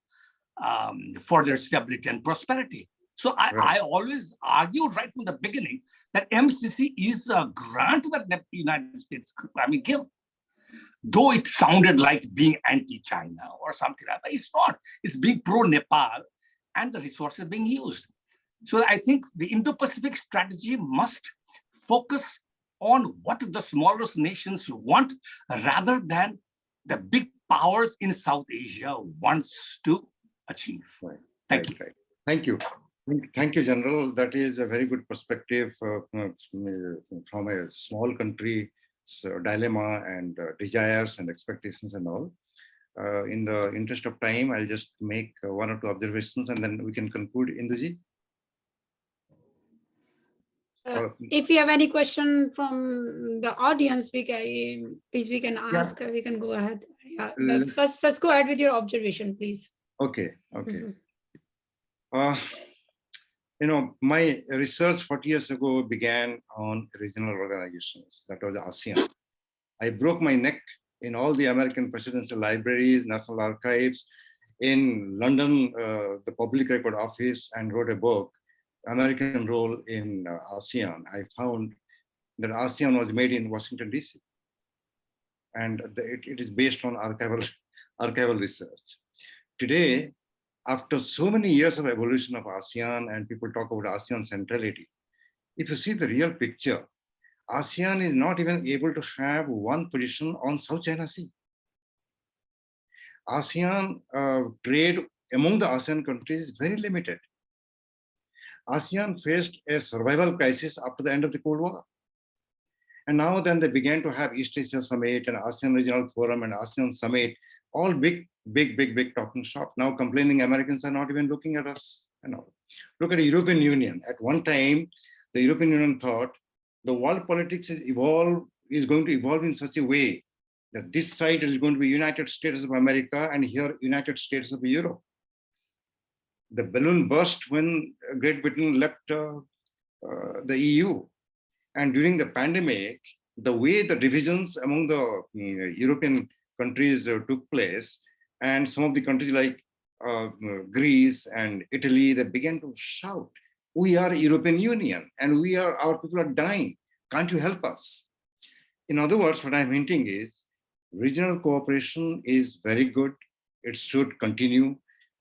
C: further stability and prosperity. So I always argued right from the beginning that MCC is a grant that the United States give. Though it sounded like being anti-China or something like that, it's not. It's being pro-Nepal and the resources being used. So I think the Indo-Pacific strategy must focus on what the smallest nations want rather than the big powers in South Asia wants to achieve.
B: Right.
C: Thank you.
B: Right. Thank you. Thank you, General. That is a very good perspective from a small country dilemma and desires and expectations and all. In the interest of time, I'll just make one or two observations and then we can conclude. Induji?
A: If you have any question from the audience, we can ask. We can go ahead. Yeah. But first go ahead with your observation, please.
B: Okay. My research 40 years ago began on regional organizations. That was ASEAN. I broke my neck in all the American presidential libraries, national archives, in London, the Public Record Office, and wrote a book, American Role in ASEAN. I found that ASEAN was made in Washington, DC. And it is based on archival research. Today, after so many years of evolution of ASEAN and people talk about ASEAN centrality, if you see the real picture, ASEAN is not even able to have one position on South China Sea. ASEAN trade among the ASEAN countries is very limited. ASEAN faced a survival crisis after the end of the Cold War. And now then they began to have East Asia Summit and ASEAN Regional Forum and ASEAN Summit, all big talking shop. Now complaining Americans are not even looking at us. Look at the European Union. At one time, the European Union thought the world politics is going to evolve in such a way that this side is going to be United States of America and here United States of Europe. The balloon burst when Great Britain left the EU. And during the pandemic, the way the divisions among the European countries took place, and some of the countries like Greece and Italy, they began to shout, we are European Union and our people are dying. Can't you help us? In other words, what I'm hinting is regional cooperation is very good. It should continue,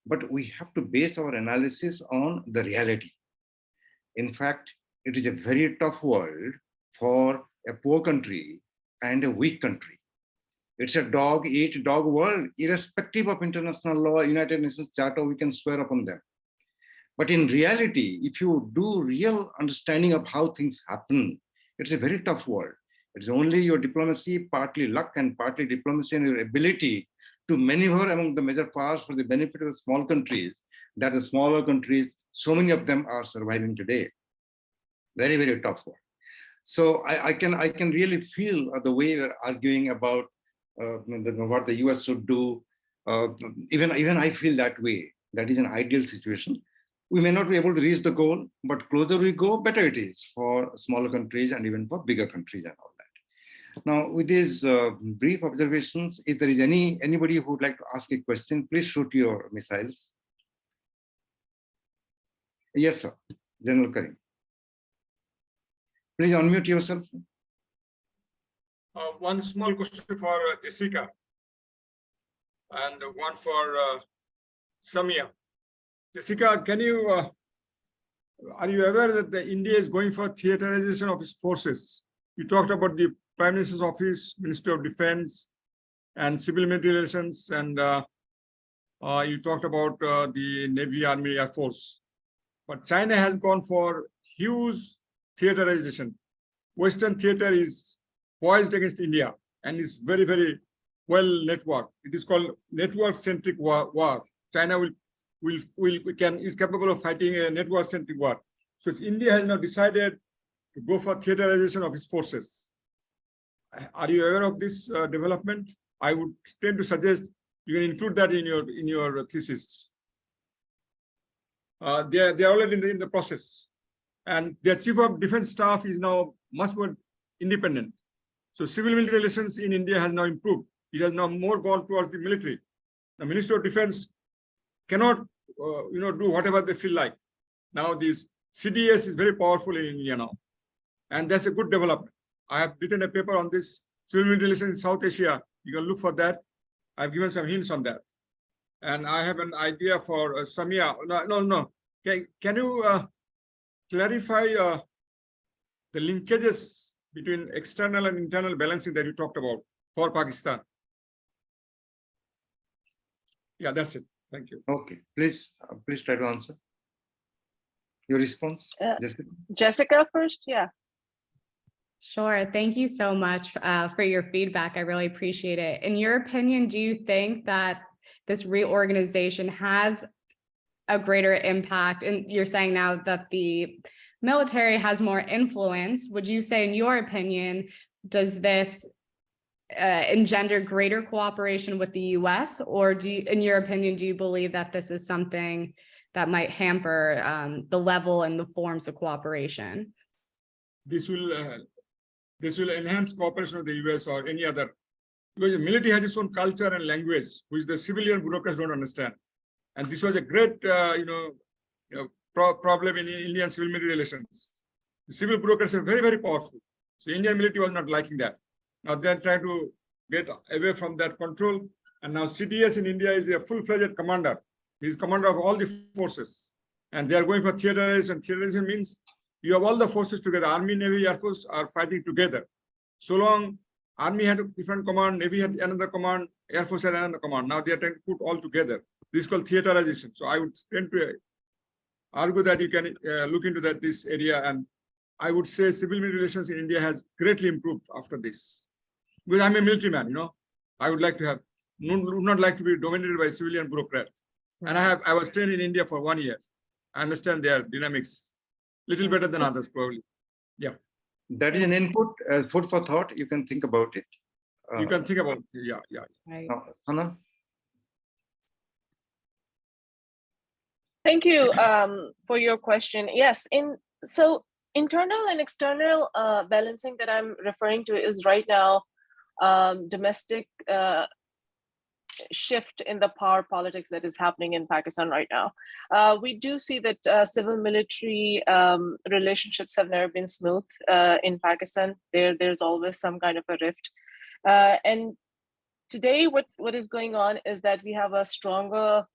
B: but we have to base our analysis on the reality. In fact, it is a very tough world for a poor country and a weak country. It's a dog-eat-dog world, irrespective of international law, United Nations Charter, we can swear upon them. But in reality, if you do real understanding of how things happen, it's a very tough world. It's only your diplomacy, partly luck and partly diplomacy, and your ability to maneuver among the major powers for the benefit of the small countries, that the smaller countries, so many of them are surviving today. Very, very tough world. So I can really feel the way you're arguing about what the US should do. Even I feel that way. That is an ideal situation. We may not be able to reach the goal, but closer we go, better it is for smaller countries and even for bigger countries and all that. Now, with these brief observations, if there is anybody who would like to ask a question, please shoot your missiles. Yes, sir. General Karim. Please unmute yourself.
E: One small question for Jessica and one for Samia. Jessica, can you, are you aware that India is going for theaterization of its forces? You talked about the Prime Minister's Office, Ministry of Defense, and civil military relations, and you talked about the Navy, Army, Air Force. But China has gone for huge theaterization. Western theater is poised against India and is very, very well networked. It is called network-centric war. China is capable of fighting a network-centric war. So India has now decided to go for theaterization of its forces. Are you aware of this development? I would tend to suggest you can include that in your thesis. They are already in the process, and their chief of defense staff is now much more independent. So civil military relations in India has now improved. It has now more gone towards the military. The Ministry of Defense cannot do whatever they feel like. Now this CDS is very powerful in India now, and that's a good development. I have written a paper on this civil military relations in South Asia. You can look for that. I've given some hints on that, and I have an idea for Samia. No. Can you clarify the linkages between external and internal balancing that you talked about for Pakistan? Yeah, that's it. Thank you.
B: Okay, please try to answer. Your response, Jessica?
D: Jessica first, yeah.
F: Sure. Thank you so much for your feedback. I really appreciate it. In your opinion, do you think that this reorganization has a greater impact? And you're saying now that the military has more influence. Would you say, in your opinion, does this engender greater cooperation with the US? Or in your opinion, do you believe that this is something that might hamper the level and the forms of cooperation?
E: This will enhance cooperation with the US or any other, because the military has its own culture and language, which the civilian bureaucrats don't understand. And this was a great, problem in Indian civil military relations. The civil bureaucrats are very, very powerful. So Indian military was not liking that. Now they're trying to get away from that control. And now CDS in India is a full-fledged commander. He's commander of all the forces. And they are going for theaterization. Theaterization means you have all the forces together. Army, Navy, Air Force are fighting together. So long, Army had a different command, Navy had another command, Air Force had another command. Now they are trying to put all together. This is called theaterization. So I would tend to argue that you can look into this area, and I would say civil military relations in India has greatly improved after this. Because I'm a military man, I would like to have, would not like to be dominated by civilian bureaucrats. And I was trained in India for 1 year. I understand their dynamics a little better than others, probably. Yeah.
B: That is an input, food for thought. You can think about it.
E: You can think about it. Yeah.
F: Right.
B: Sana?
D: Thank you for your question. Yes, so internal and external balancing that I'm referring to is right now domestic shift in the power politics that is happening in Pakistan right now. We do see that civil military relationships have never been smooth in Pakistan. There's always some kind of a rift. And today what is going on is that we have a stronger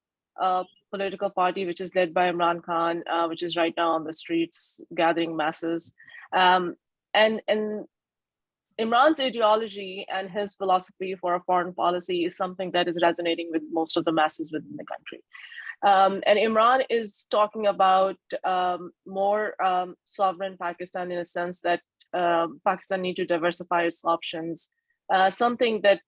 D: political party, which is led by Imran Khan, which is right now on the streets gathering masses. And Imran's ideology and his philosophy for a foreign policy is something that is resonating with most of the masses within the country. And Imran is talking about more sovereign Pakistan, in a sense that Pakistan need to diversify its options, something that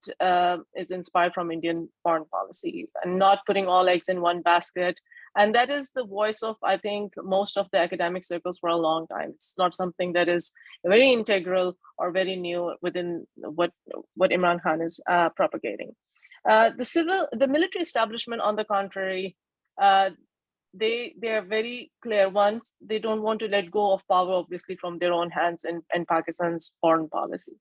D: is inspired from Indian foreign policy, and not putting all eggs in one basket. And that is the voice of, I think, most of the academic circles for a long time. It's not something that is very integral or very new within what Imran Khan is propagating. The military establishment, on the contrary, they are very clear. Once they don't want to let go of power, obviously, from their own hands in Pakistan's foreign policy.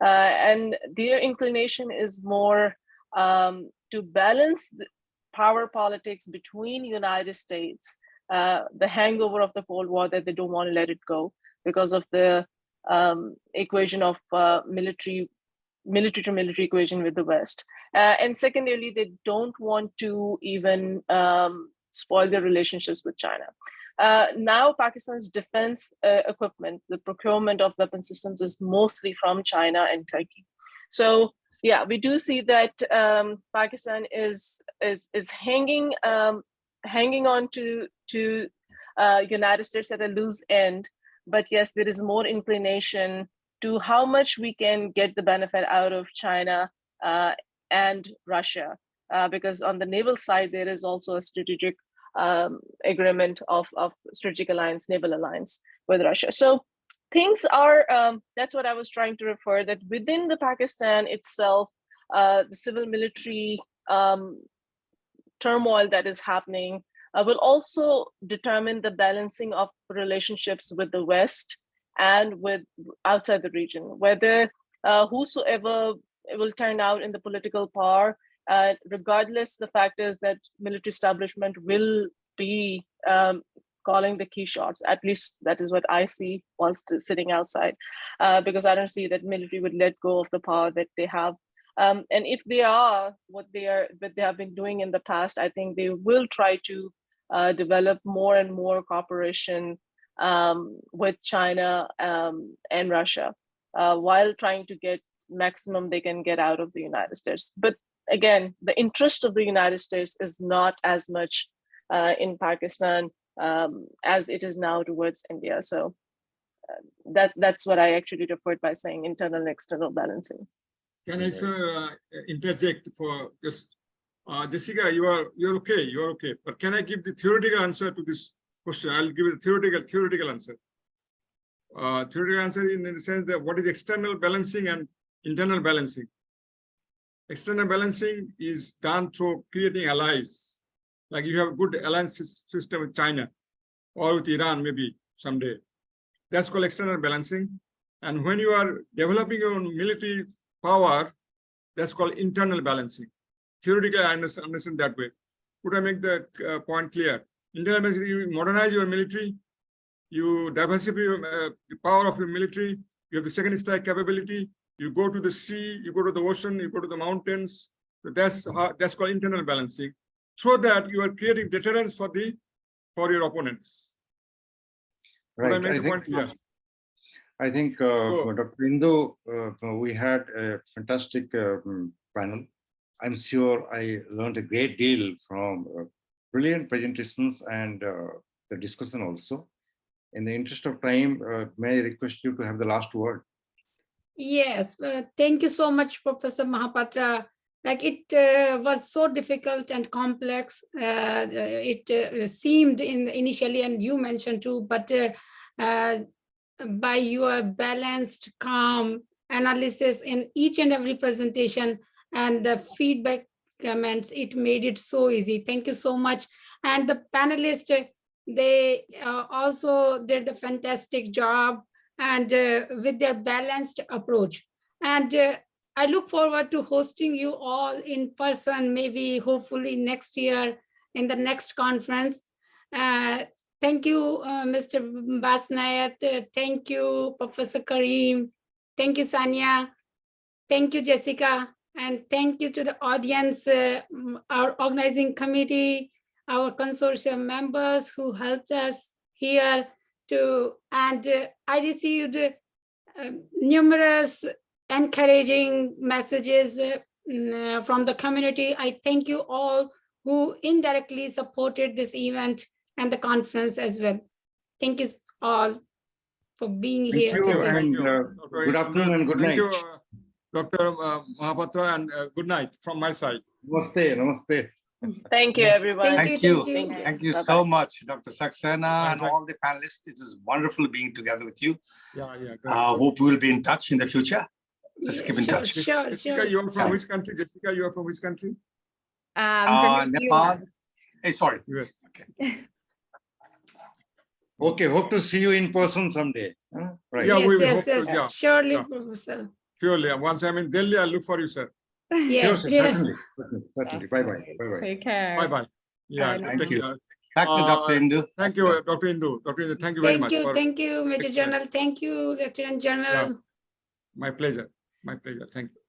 D: And their inclination is more to balance the power politics between United States, the hangover of the Cold War, that they don't want to let it go because of the equation of military to military equation with the West. And secondarily, they don't want to even spoil their relationships with China. Now, Pakistan's defense equipment, the procurement of weapon systems, is mostly from China and Turkey. So, yeah, we do see that Pakistan is hanging on to United States at a loose end. But yes, there is more inclination to how much we can get the benefit out of China and Russia, because on the naval side, there is also a strategic agreement of strategic alliance, naval alliance with Russia. So things are, that's what I was trying to refer, that within the Pakistan itself, the civil military turmoil that is happening will also determine the balancing of relationships with the West and with outside the region, whether whosoever will turn out in the political power, regardless, the fact is that military establishment will be calling the key shots. At least that is what I see whilst sitting outside, because I don't see that military would let go of the power that they have. And if they are what they have been doing in the past, I think they will try to develop more and more cooperation with China and Russia, while trying to get maximum they can get out of the United States. But again, the interest of the United States is not as much in Pakistan as it is now towards India. So that's what I actually referred by saying internal and external balancing.
E: Can I interject for just Jessica? You're okay. But can I give the theoretical answer to this question? I'll give a theoretical answer. Theoretical answer in the sense that what is external balancing and internal balancing. External balancing is done through creating allies. Like you have a good alliance system with China or with Iran, maybe someday. That's called external balancing. And when you are developing your own military power, that's called internal balancing. Theoretically, I understand that way. Could I make that point clear? Internal balancing, you modernize your military, you diversify the power of your military, you have the second strike capability, you go to the sea, you go to the ocean, you go to the mountains. So that's called internal balancing. Through that, you are creating deterrence for your opponents.
B: Right. I think Dr. Indo, we had a fantastic panel. I'm sure I learned a great deal from brilliant presentations and the discussion also. In the interest of time, may I request you to have the last word?
A: Yes, thank you so much, Professor Mahapatra. Like it was so difficult and complex. It seemed initially, and you mentioned too, but by your balanced, calm analysis in each and every presentation and the feedback comments, it made it so easy. Thank you so much. And the panelists, they also did a fantastic job and with their balanced approach. And I look forward to hosting you all in person, maybe hopefully next year in the next conference. Thank you, Mr. Basnayat. Thank you, Professor Karim. Thank you, Sanya. Thank you, Jessica. And thank you to the audience, our organizing committee, our consortium members who helped us here and I received numerous encouraging messages from the community. I thank you all who indirectly supported this event and the conference as well. Thank you all for being
B: Thank
A: here
B: you,
A: today.
B: and good afternoon and good night.
E: Thank you, Dr. Mahapatra, and good night from my side.
B: Namaste, namaste.
D: Thank you, everyone.
A: Thank
C: Thank
A: you.
C: you.
A: Thank you.
C: Thank you
D: Bye-bye.
C: so much, Dr. Saxena, and
E: Thank-
C: all the panelists. It is wonderful being together with you.
E: Yeah.
C: Hope we will be in touch in the future. Let's keep in
A: Sure,
C: touch.
A: sure,
E: Jessica,
A: sure.
E: you are from
C: Sure.
E: which country? Jessica, you are from which country?
F: From the
C: Nepal.
F: US.
C: Hey, sorry.
E: US.
B: Okay, hope to see you in person someday. Huh? Right.
E: Yeah, we will
A: Yes,
E: hope to,
A: yes,
E: yeah,
A: surely,
E: yeah.
A: Professor.
E: surely. Once I'm in Delhi, I'll look for you, sir.
A: Yes,
B: Sure,
A: yes.
B: certainly. Bye-bye. Bye-bye.
F: Take care.
E: Bye-bye. Yeah,
F: Bye.
C: Thank
E: take
C: you.
E: care.
C: Back to Dr. Indu.
E: Thank you, Dr. Indu. Dr. Indu, thank you very much.
A: Thank you, Major
E: Excellent.
A: General. Thank you, Lieutenant General.
E: My pleasure. My pleasure. Thank you.